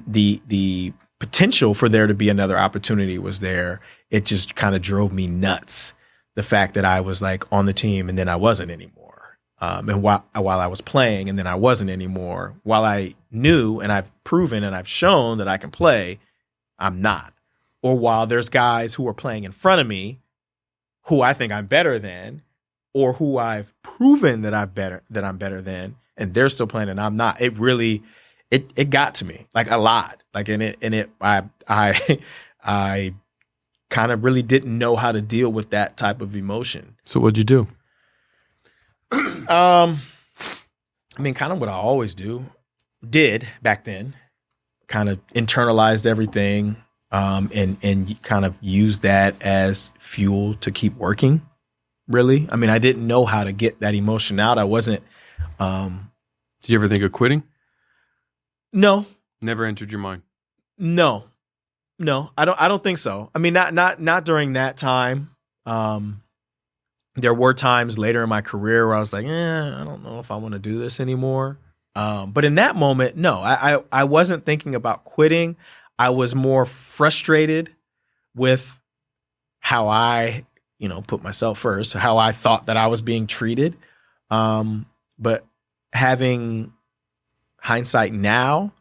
the potential for there to be another opportunity was there, it just kind of drove me nuts. The fact that I was like on the team and then I wasn't anymore. And while I was playing and then I wasn't anymore, while I knew and I've proven and I've shown that I can play, I'm not. Or while there's guys who are playing in front of me who I think I'm better than, or who I've proven that I'm better than, and they're still playing and I'm not. It really, it got to me like a lot. Like I kind of really didn't know how to deal with that type of emotion. So what'd you do? I mean, kind of what I always did back then, kind of internalized everything, and kind of used that as fuel to keep working. Really. I mean, I didn't know how to get that emotion out. I wasn't, Did you ever think of quitting? No. Never entered your mind? No, I don't think so. I mean, not during that time. There were times later in my career where I was like, I don't know if I want to do this anymore. But in that moment, no, I wasn't thinking about quitting. I was more frustrated with how I, put myself first, how I thought that I was being treated. But having hindsight now,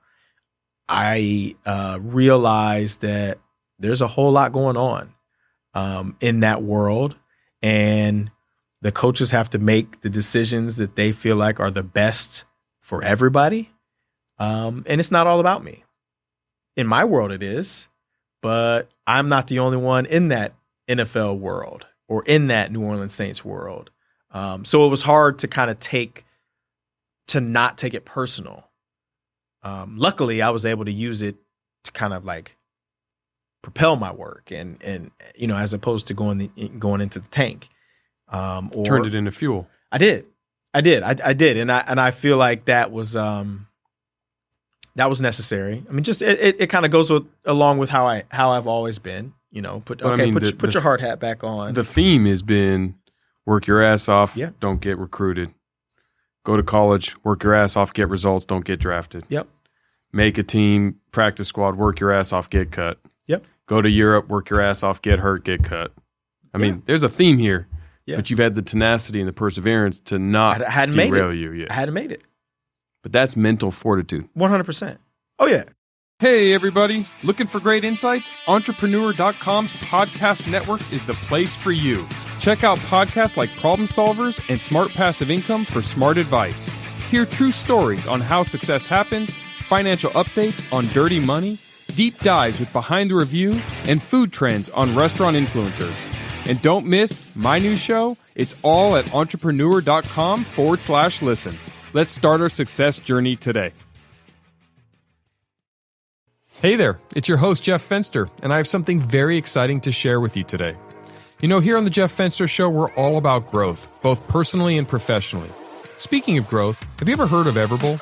I realized that there's a whole lot going on in that world, and the coaches have to make the decisions that they feel like are the best for everybody. And it's not all about me. In my world, it is, but I'm not the only one in that NFL world or in that New Orleans Saints world. So it was hard to kind of not take it personal. Luckily, I was able to use it to kind of like propel my work and as opposed to going into the tank. Or turned it into fuel. I did. And I feel like that was necessary. I mean, just it kind of goes along with how I've always been. Put your hard hat back on. The theme has been work your ass off. Yeah. Don't get recruited. Go to college. Work your ass off. Get results. Don't get drafted. Yep. Make a team. Practice squad. Work your ass off. Get cut. Yep. Go to Europe. Work your ass off. Get hurt. Get cut. I mean, there's a theme here. Yeah. But you've had the tenacity and the perseverance to not derail you yet. I hadn't made it. But that's mental fortitude. 100%. Oh, yeah. Hey, everybody. Looking for great insights? Entrepreneur.com's podcast network is the place for you. Check out podcasts like Problem Solvers and Smart Passive Income for smart advice. Hear true stories on how success happens, financial updates on dirty money, deep dives with Behind the Review, and food trends on restaurant influencers. And don't miss my new show. It's all at entrepreneur.com/listen. Let's start our success journey today. Hey there, it's your host, Jeff Fenster, and I have something very exciting to share with you today. Here on the Jeff Fenster Show, we're all about growth, both personally and professionally. Speaking of growth, have you ever heard of Everbowl?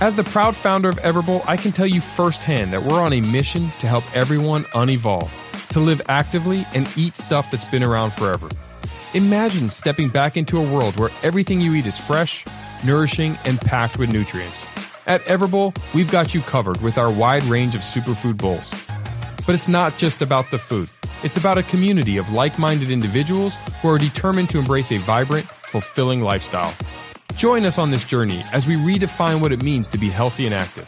As the proud founder of Everbowl, I can tell you firsthand that we're on a mission to help everyone unevolve, to live actively and eat stuff that's been around forever. Imagine stepping back into a world where everything you eat is fresh, nourishing, and packed with nutrients. At Everbowl, we've got you covered with our wide range of superfood bowls. But it's not just about the food. It's about a community of like-minded individuals who are determined to embrace a vibrant, fulfilling lifestyle. Join us on this journey as we redefine what it means to be healthy and active.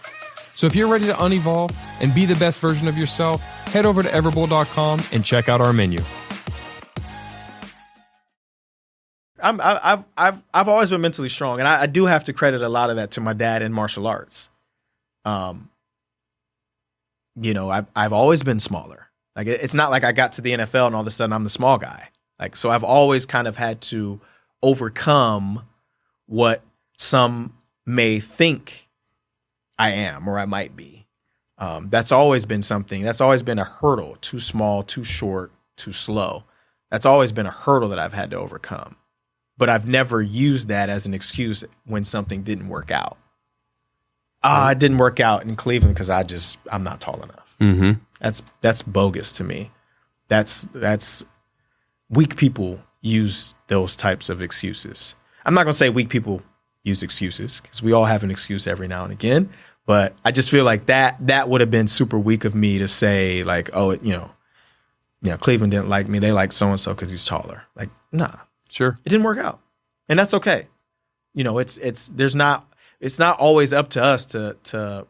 So if you're ready to unevolve and be the best version of yourself, head over to everbowl.com and check out our menu. I've always been mentally strong, and I do have to credit a lot of that to my dad in martial arts. I've always been smaller. Like it's not like I got to the NFL and all of a sudden I'm the small guy. Like so, I've always kind of had to overcome what some may think I am or I might be. That's always been something. That's always been a hurdle. Too small, too short, too slow. That's always been a hurdle that I've had to overcome. But I've never used that as an excuse when something didn't work out. It didn't work out in Cleveland because I'm not tall enough. Mm-hmm. That's bogus to me. That's weak people use those types of excuses. I'm not going to say weak people use excuses because we all have an excuse every now and again. But I just feel like that would have been super weak of me to say like, Cleveland didn't like me. They like so-and-so because he's taller. Like, nah. Sure. It didn't work out. And that's okay. It's not always up to us to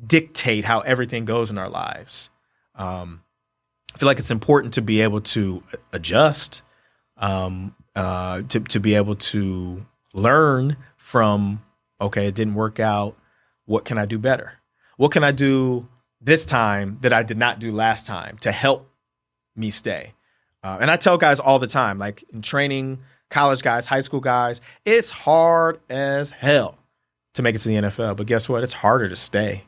dictate how everything goes in our lives. I feel like it's important to be able to adjust, to be able to learn from, okay, it didn't work out. What can I do better? What can I do this time that I did not do last time to help me stay? And I tell guys all the time, like in training, college guys, high school guys, it's hard as hell to make it to the NFL. But guess what? It's harder to stay.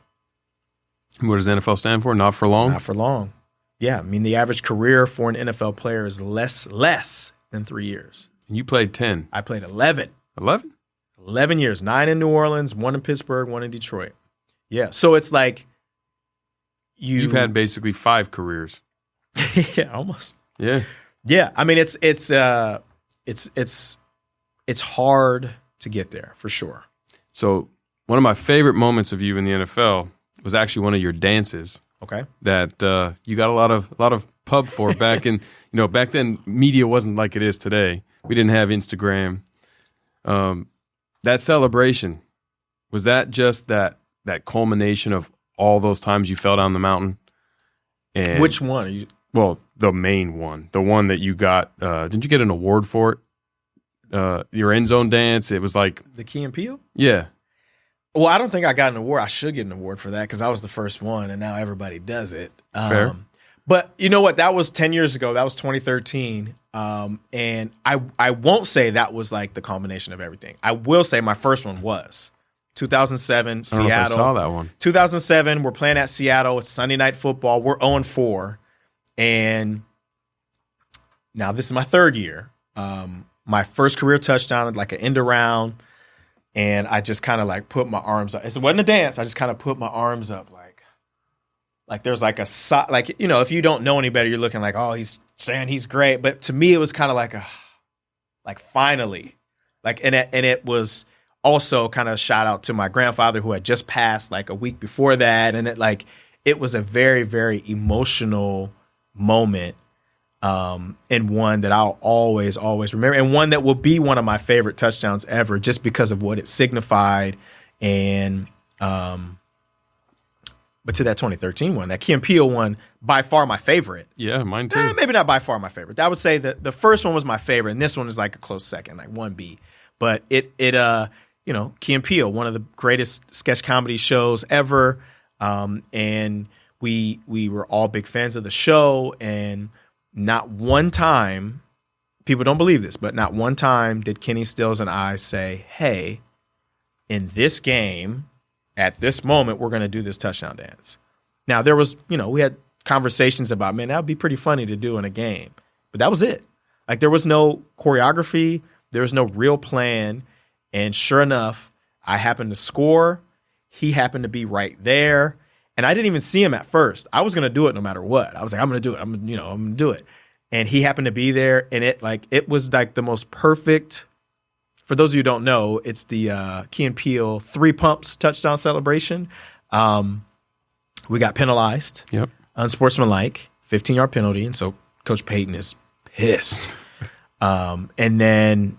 What does the NFL stand for? Not for long? Not for long. Yeah. I mean, the average career for an NFL player is less than 3 years. And you played 10. I played 11. 11? 11 years. 9 in New Orleans, 1 in Pittsburgh, 1 in Detroit. Yeah. So it's like you've had basically 5 careers. Yeah, almost. Yeah. Yeah. I mean, it's hard to get there for sure. So one of my favorite moments of you in the NFL was actually one of your dances. Okay. That you got a lot of pub for back in, back then media wasn't like it is today. We didn't have Instagram. That celebration, was that just that culmination of all those times you fell down the mountain? And which one are you? Well, the main one, the one that you got, didn't you get an award for it? Your end zone dance, it was like... The Key and Peele? Yeah. Well, I don't think I got an award. I should get an award for that because I was the first one and now everybody does it. Fair. But you know what? That was 10 years ago. That was 2013. And I won't say that was like the culmination of everything. I will say my first one was 2007 Seattle. I don't know if I saw that one. 2007, we're playing at Seattle. It's Sunday Night Football. We're 0-4. And now this is my third year. My first career touchdown, like an end around. And I just kind of like put my arms up. It wasn't a dance. I just kind of put my arms up like there's like a like, you know, if you don't know any better, you're looking like, oh, he's saying he's great. But to me, it was kind of like finally, like, and it was also kind of a shout out to my grandfather who had just passed like a week before that. And it was a very, very emotional moment. And one that I'll always remember, and one that will be one of my favorite touchdowns ever, just because of what it signified. And, but to that 2013 one, that Key and Peele one, by far my favorite. Yeah, mine too. Maybe not by far my favorite. I would say that the first one was my favorite, and this one is like a close second, like 1B. But it you know, Key and Peele, one of the greatest sketch comedy shows ever. And we were all big fans of the show, and not one time, people don't believe this, but not one time did Kenny Stills and I say, hey, in this game, at this moment, we're going to do this touchdown dance. Now, there was, you know, we had conversations about, man, that would be pretty funny to do in a game. But that was it. Like, there was no choreography. There was no real plan. And sure enough, I happened to score. He happened to be right there. And I didn't even see him at first. I was going to do it no matter what. I was like, I'm going to do it. I'm going to do it. And he happened to be there. And it was like the most perfect. For those of you who don't know, it's the Key and Peele 3 pumps touchdown celebration. We got penalized. Yep. Unsportsmanlike, 15-yard penalty. And so Coach Payton is pissed. And then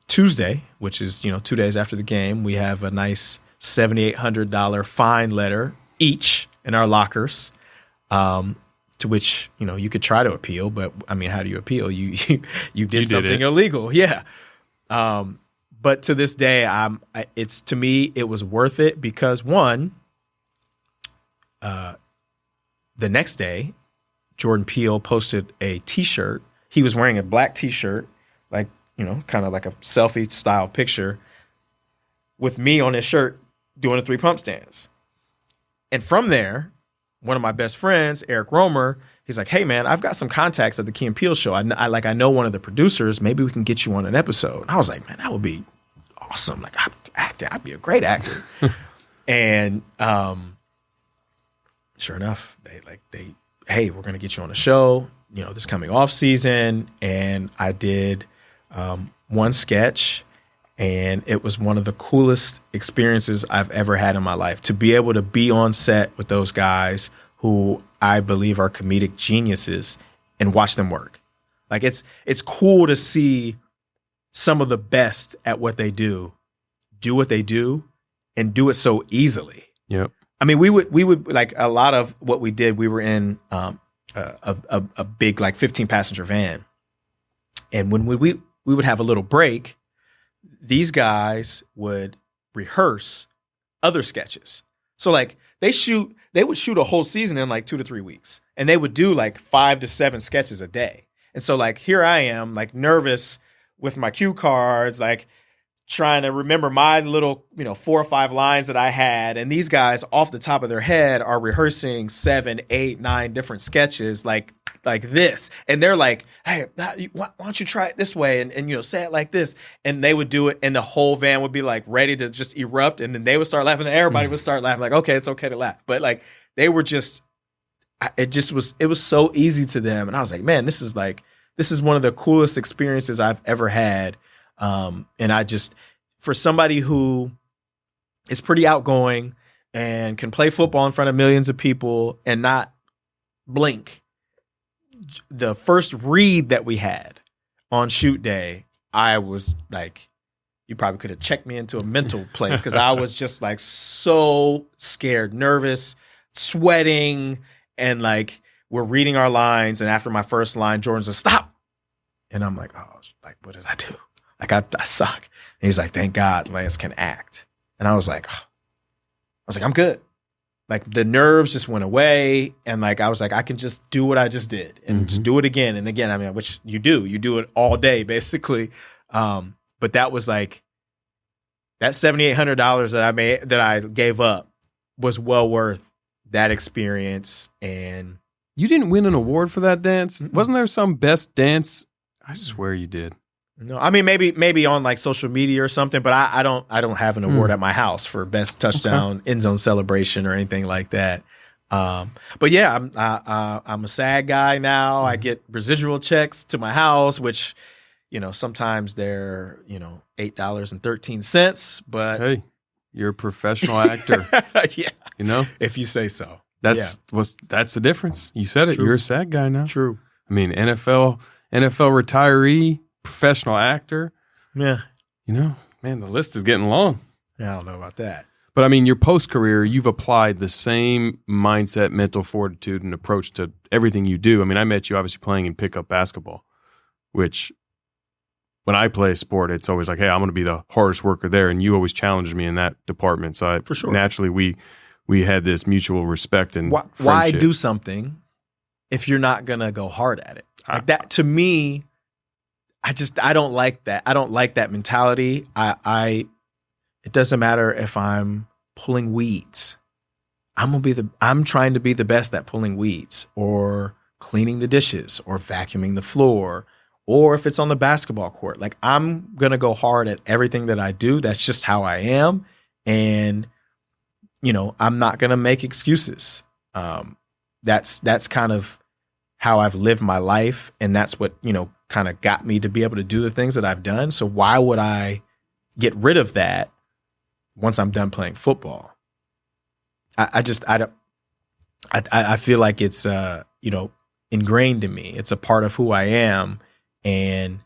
Tuesday, which is, 2 days after the game, we have a nice $7,800 fine letter each in our lockers, to which, you could try to appeal. But, I mean, how do you appeal? You did something illegal. Yeah. But to this day, to me, it was worth it because one, the next day, Jordan Peele posted a T-shirt. He was wearing a black T-shirt, like, kind of like a selfie style picture with me on his shirt doing a 3 pump stance. And from there, one of my best friends, Eric Romer, he's like, hey, man, I've got some contacts at the Key and Peele show. I know one of the producers. Maybe we can get you on an episode. And I was like, man, that would be awesome. Like, I'd be a great actor. And sure enough, hey, we're going to get you on the show, this coming off season. And I did one sketch, and it was one of the coolest experiences I've ever had in my life to be able to be on set with those guys who I believe are comedic geniuses and watch them work. Like it's cool to see some of the best at what they do what they do and do it so easily. Yep. I mean, we would like a lot of what we did. We were in a big like 15 passenger van, and when we would have a little break, these guys would rehearse other sketches. So like they would shoot a whole season in like 2 to 3 weeks, and they would do like 5 to 7 sketches a day. And so like here I am like nervous with my cue cards, like trying to remember my little 4 or 5 lines that I had, and these guys off the top of their head are rehearsing 7, 8, 9 different sketches like this, and they're like, hey, why don't you try it this way and say it like this, and they would do it, and the whole van would be like ready to just erupt, and then they would start laughing, and everybody would start laughing, like, okay, it's okay to laugh, but like they were just, it was so easy to them, and I was like, man, this is one of the coolest experiences I've ever had. And I just, for somebody who is pretty outgoing and can play football in front of millions of people and not blink, the first read that we had on shoot day, I was like, you probably could have checked me into a mental place because I was just like so scared, nervous, sweating, and like we're reading our lines. And after my first line, Jordan's like, stop. And I'm like, oh, like, what did I do? Like, I suck. And he's like, thank God Lance can act. And I was like, I'm good. like the nerves just went away, and like I was like, I can just do what I just did and just do it again and again. I mean, which you do it all day basically. But that was like that $7,800 that I gave up was well worth that experience. And you didn't win an award for that dance? Wasn't there some best dance? I swear you did. No, I mean maybe on like social media or something, but I don't have an award at my house for best touchdown end zone celebration or anything like that. But yeah, I'm a SAG guy now. I get residual checks to my house, which sometimes they're $8.13. But hey, you're a professional actor. Yeah, if you say so. That's the difference. You said it. True. You're a SAG guy now. True. I mean, NFL retiree, professional actor. Yeah. Man, the list is getting long. Yeah, I don't know about that. But I mean, your post-career, you've applied the same mindset, mental fortitude, and approach to everything you do. I mean, I met you obviously playing in pickup basketball, which when I play a sport, it's always like, hey, I'm going to be the hardest worker there. And you always challenged me in that department. So for sure. Naturally, we had this mutual respect and why do something if you're not going to go hard at it? Like that, to me, I don't like that. I don't like that mentality. It doesn't matter if I'm pulling weeds. I'm trying to be the best at pulling weeds or cleaning the dishes or vacuuming the floor, or if it's on the basketball court. Like, I'm going to go hard at everything that I do. That's just how I am. And, I'm not going to make excuses. That's kind of how I've lived my life. And that's what, kind of got me to be able to do the things that I've done. So why would I get rid of that once I'm done playing football? I feel like it's, ingrained in me. It's a part of who I am. And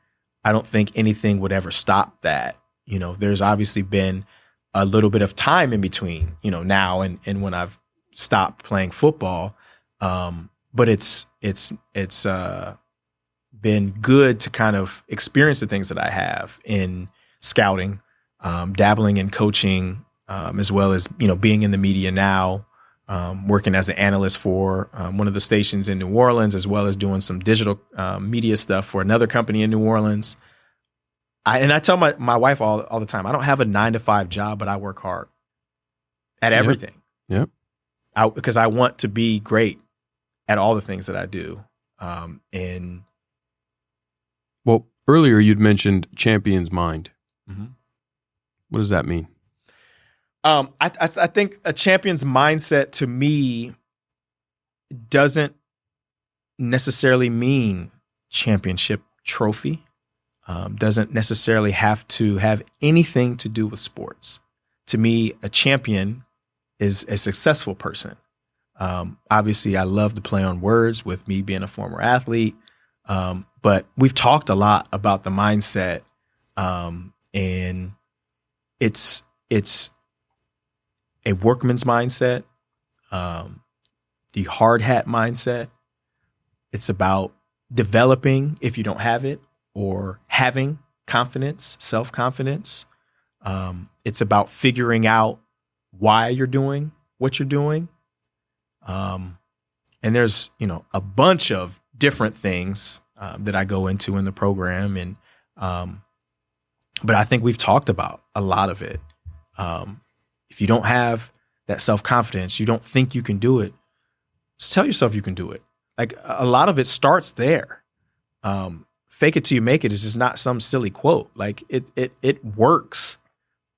I don't think anything would ever stop that. There's obviously been a little bit of time in between, now and when I've stopped playing football. But it's been good to kind of experience the things that I have in scouting, dabbling in coaching, as well as, being in the media now, working as an analyst for one of the stations in New Orleans, as well as doing some digital media stuff for another company in New Orleans. I tell my wife all the time, I don't have a 9-to-5 job, but I work hard at everything. Yep. Because I want to be great at all the things that I do. Well, earlier you'd mentioned champion's mind. Mm-hmm. What does that mean? I think a champion's mindset to me doesn't necessarily mean championship trophy. Doesn't necessarily have to have anything to do with sports. To me, a champion is a successful person. Obviously, I love to play on words with me being a former athlete. But we've talked a lot about the mindset, and it's a workman's mindset, the hard hat mindset. It's about developing if you don't have it, or having confidence, self-confidence. It's about figuring out why you're doing what you're doing. And there's, a bunch of different things that I go into in the program. And but I think we've talked about a lot of it. If you don't have that self-confidence, you don't think you can do it, just tell yourself you can do it. Like, a lot of it starts there. Fake it till you make it is just not some silly quote. Like, it works.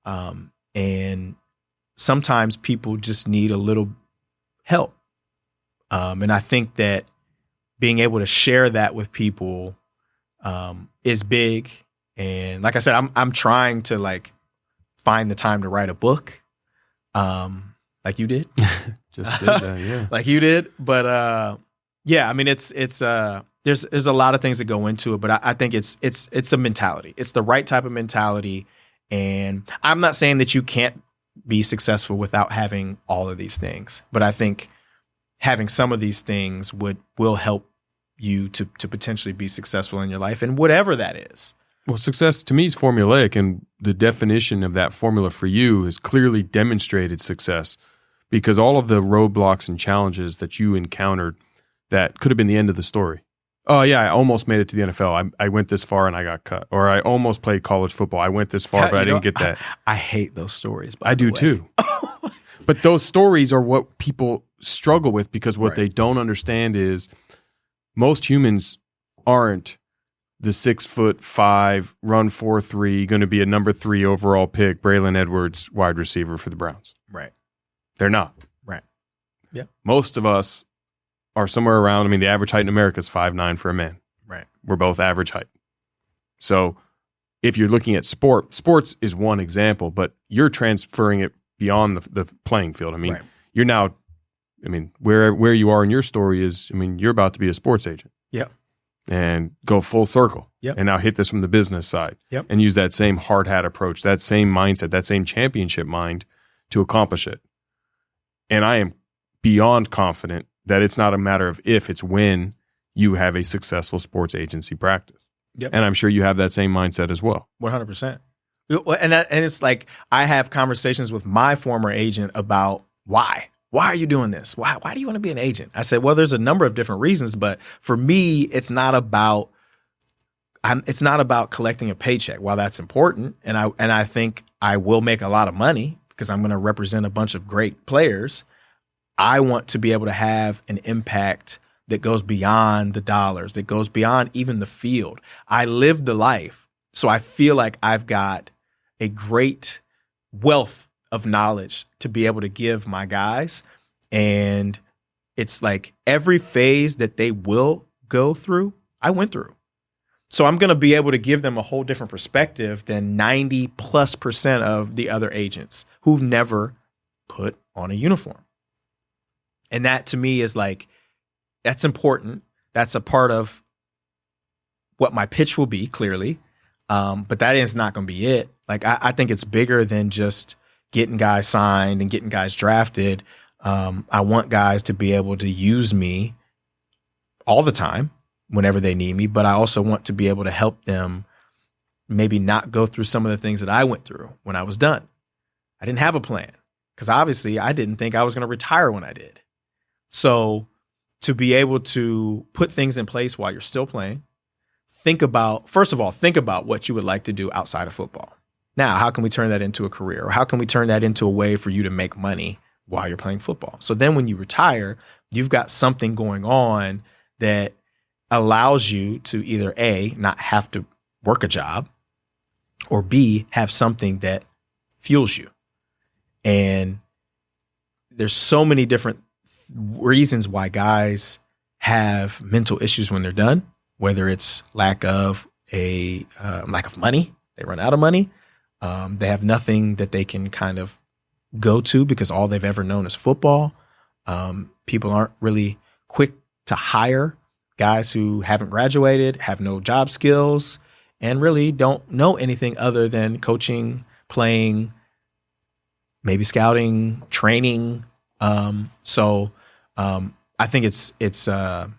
And sometimes people just need a little help. And I think that being able to share that with people is big. And like I said, I'm trying to find the time to write a book, like you did. Just did that, yeah. Like you did. But yeah, I mean, it's there's a lot of things that go into it, but I think it's a mentality. It's the right type of mentality. And I'm not saying that you can't be successful without having all of these things, but I think having some of these things will help you to potentially be successful in your life, and whatever that is. Well, success to me is formulaic, and the definition of that formula for you has clearly demonstrated success, because all of the roadblocks and challenges that you encountered that could have been the end of the story. Oh, yeah, I almost made it to the NFL. I went this far and I got cut. Or I almost played college football. I went this far, but I didn't get that. I hate those stories. I do too. But those stories are what people struggle with, because what they don't understand is most humans aren't the 6'5", run 4.3, going to be a number 3 overall pick, Braylon Edwards, wide receiver for the Browns. Right. They're not. Right. Yeah. Most of us are somewhere around, the average height in America is 5'9" for a man. Right. We're both average height. So if you're looking at sports is one example, but you're transferring it beyond the playing field. You're now, where you are in your story is, you're about to be a sports agent. Yeah. And go full circle. Yep. And now hit this from the business side. Yep. And use that same hard hat approach, that same mindset, that same championship mind to accomplish it. And I am beyond confident that it's not a matter of if, it's when you have a successful sports agency practice. Yep. And I'm sure you have that same mindset as well. 100%. And it's like, I have conversations with my former agent about why. Why are you doing this? Why do you want to be an agent? I said, well, there's a number of different reasons, but for me, it's not about collecting a paycheck. While that's important, and I think I will make a lot of money because I'm going to represent a bunch of great players, I want to be able to have an impact that goes beyond the dollars, that goes beyond even the field. I lived the life, so I feel like I've got a great wealth of knowledge to be able to give my guys. And it's like every phase that they will go through, I went through. So I'm going to be able to give them a whole different perspective than 90+% of the other agents who've never put on a uniform. And that to me is like, that's important. That's a part of what my pitch will be, clearly. But that is not going to be it. Like, I think it's bigger than just getting guys signed and getting guys drafted. I want guys to be able to use me all the time whenever they need me, but I also want to be able to help them maybe not go through some of the things that I went through when I was done. I didn't have a plan because obviously I didn't think I was going to retire when I did. So to be able to put things in place while you're still playing, think about what you would like to do outside of football. Now, how can we turn that into a career? Or how can we turn that into a way for you to make money while you're playing football? So then when you retire, you've got something going on that allows you to either A, not have to work a job, or B, have something that fuels you. And there's so many different reasons why guys have mental issues when they're done, whether it's lack of money, they run out of money. They have nothing that they can kind of go to because all they've ever known is football. People aren't really quick to hire guys who haven't graduated, have no job skills, and really don't know anything other than coaching, playing, maybe scouting, training. So I think it's the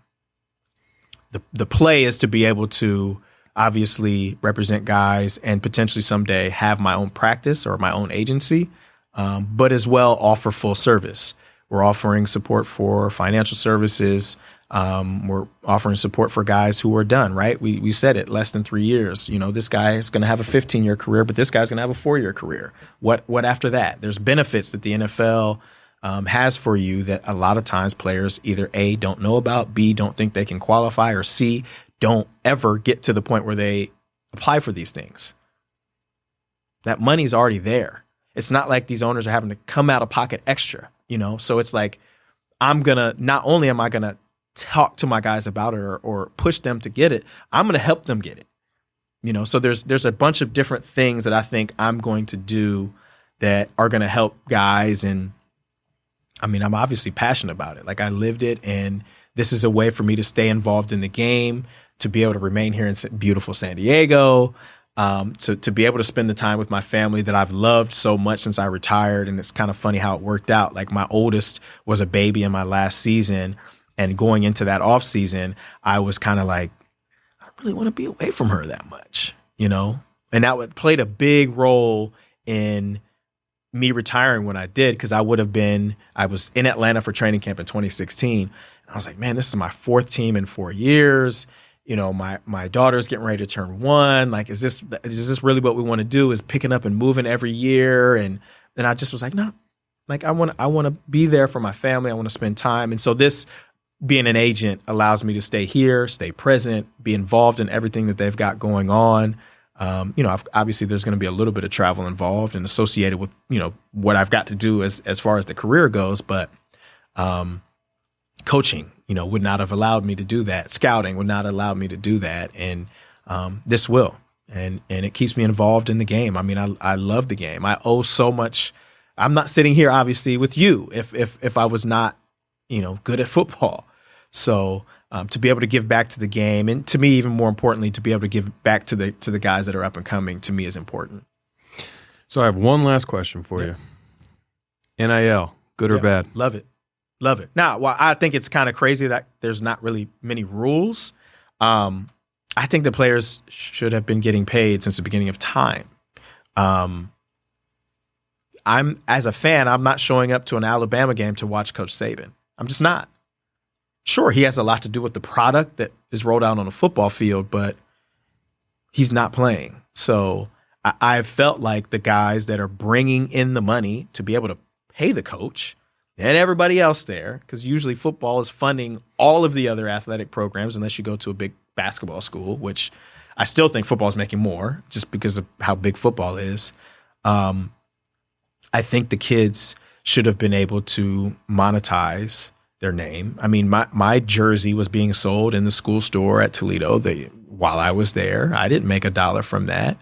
play is to be able to obviously represent guys and potentially someday have my own practice or my own agency, but as well offer full service. We're offering support for financial services. We're offering support for guys who are done, right? We said it, less than 3 years. You know, this guy is going to have a 15-year career, but this guy's going to have a 4-year career. What after that? There's benefits that the NFL has for you that a lot of times players either A, don't know about, B, don't think they can qualify, or C, don't ever get to the point where they apply for these things. That money's already there. It's not like these owners are having to come out of pocket extra, you know? So it's like, not only am I going to talk to my guys about it or push them to get it, I'm going to help them get it. You know, so there's a bunch of different things that I think I'm going to do that are going to help guys. And I mean, I'm obviously passionate about it. Like, I lived it, and this is a way for me to stay involved in the game, to be able to remain here in beautiful San Diego, to be able to spend the time with my family that I've loved so much since I retired. And it's kind of funny how it worked out. Like, my oldest was a baby in my last season, and going into that off season, I was kind of like, I don't really want to be away from her that much, you know? And that played a big role in me retiring when I did, because I was in Atlanta for training camp in 2016. And I was like, man, this is my 4th team in 4 years. You know, my daughter's getting ready to turn 1. Like, is this really what we want to do? Is picking up and moving every year? And then I just was like, no, like I want to be there for my family. I want to spend time. And so this being an agent allows me to stay here, stay present, be involved in everything that they've got going on. You know, obviously there's going to be a little bit of travel involved and associated with, you know, what I've got to do as far as the career goes. But coaching, you know, would not have allowed me to do that. Scouting would not allow me to do that. And this will. And it keeps me involved in the game. I mean, I love the game. I owe so much. I'm not sitting here, obviously, with you if I was not, you know, good at football. So to be able to give back to the game, and to me, even more importantly, to be able to give back to the guys that are up and coming, to me is important. So I have one last question for you. NIL, good or bad? Love it. Love it. Now, while I think it's kind of crazy that there's not really many rules, I think the players should have been getting paid since the beginning of time. As a fan, I'm not showing up to an Alabama game to watch Coach Saban. I'm just not. Sure, he has a lot to do with the product that is rolled out on a football field, but he's not playing. So I've felt like the guys that are bringing in the money to be able to pay the coach and everybody else there, because usually football is funding all of the other athletic programs unless you go to a big basketball school, which I still think football is making more just because of how big football is. I think the kids should have been able to monetize their name. I mean, my jersey was being sold in the school store at Toledo while I was there. I didn't make $1 from that.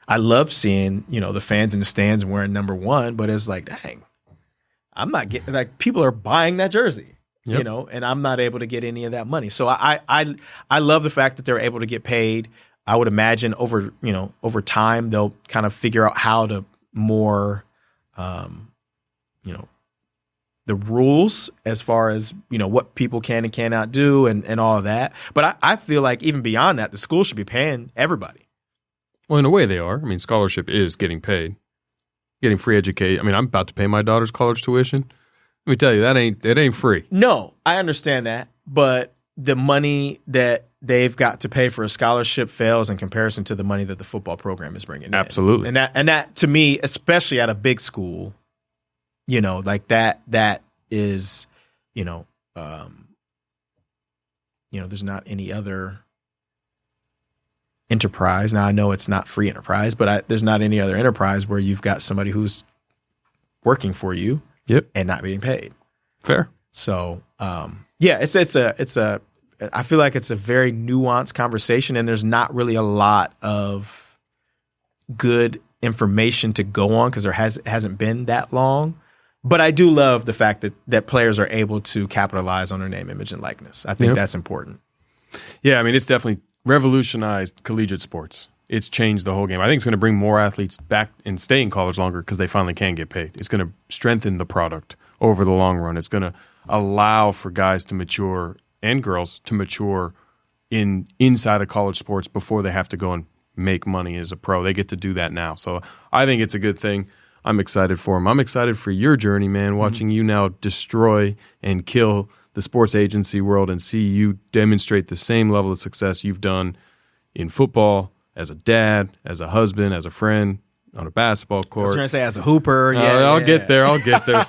I loved seeing, you know, the fans in the stands wearing number 1, but it's like, dang, I'm not getting, like, people are buying that jersey, you know, and I'm not able to get any of that money. So I love the fact that they're able to get paid. I would imagine over time, they'll kind of figure out how to more, you know, the rules as far as, you know, what people can and cannot do and all of that. But I feel like even beyond that, the school should be paying everybody. Well, in a way they are. I mean, scholarship is getting paid, getting free education. I mean, I'm about to pay my daughter's college tuition. Let me tell you, it ain't free. No, I understand that. But the money that they've got to pay for a scholarship fails in comparison to the money that the football program is bringing in. Absolutely. And that to me, especially at a big school, you know, like that is, you know, there's not any other enterprise. Now I know it's not free enterprise, but there's not any other enterprise where you've got somebody who's working for you and not being paid. Fair. So, I feel like it's a very nuanced conversation, and there's not really a lot of good information to go on because it hasn't been that long. But I do love the fact that players are able to capitalize on their name, image, and likeness. I think that's important. Yeah, I mean, it's definitely revolutionized collegiate sports. It's changed the whole game. I think it's going to bring more athletes back and stay in college longer because they finally can get paid. It's going to strengthen the product over the long run. It's going to allow for guys to mature and girls to mature inside of college sports before they have to go and make money as a pro. They get to do that now. So I think it's a good thing. I'm excited for him. I'm excited for your journey, man, watching you now destroy and kill the sports agency world and see you demonstrate the same level of success you've done in football, as a dad, as a husband, as a friend, on a basketball court. I was trying to say as a hooper. I'll get there. I'll get there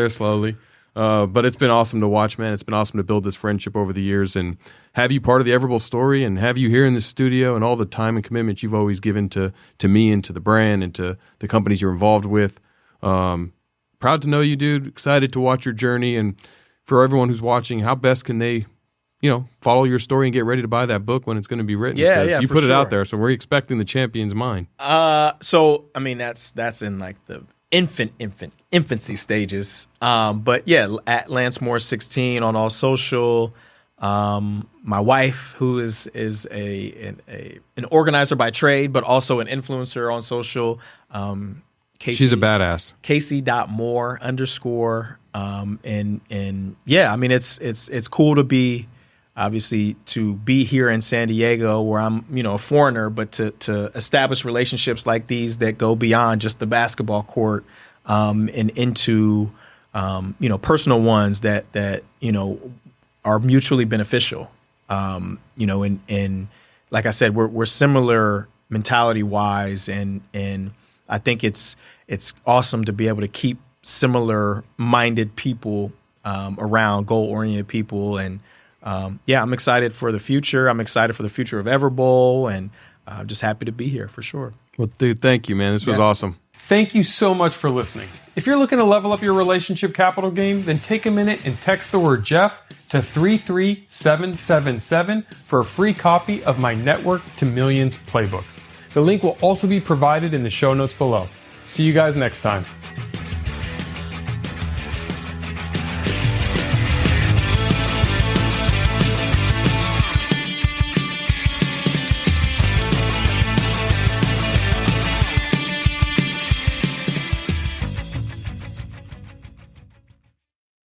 slowly. But it's been awesome to watch, man. It's been awesome to build this friendship over the years and have you part of the Everbull story and have you here in the studio and all the time and commitment you've always given to me and to the brand and to the companies you're involved with. Proud to know you, dude. Excited to watch your journey. And for everyone who's watching, how best can they, follow your story and get ready to buy that book when it's going to be written? Yeah, you put it out there, so we're expecting the champion's mind. So I mean that's in like the infancy stages. But yeah, at Lance Moore 16 on all social. My wife, who is an organizer by trade, but also an influencer on social. Casey, she's a badass. Casey.Moore_. And yeah, I mean it's cool to be obviously to be here in San Diego where I'm, a foreigner, but to establish relationships like these that go beyond just the basketball court and into, personal ones that are mutually beneficial. And like I said, we're similar mentality wise, and I think it's awesome to be able to keep similar minded people around, goal oriented people. And I'm excited for the future. I'm excited for the future of Everbowl, and I'm just happy to be here for sure. Well, dude, thank you, man. This was awesome. Thank you so much for listening. If you're looking to level up your relationship capital game, then take a minute and text the word Jeff to 33777 for a free copy of my Network to Millions playbook. The link will also be provided in the show notes below. See you guys next time.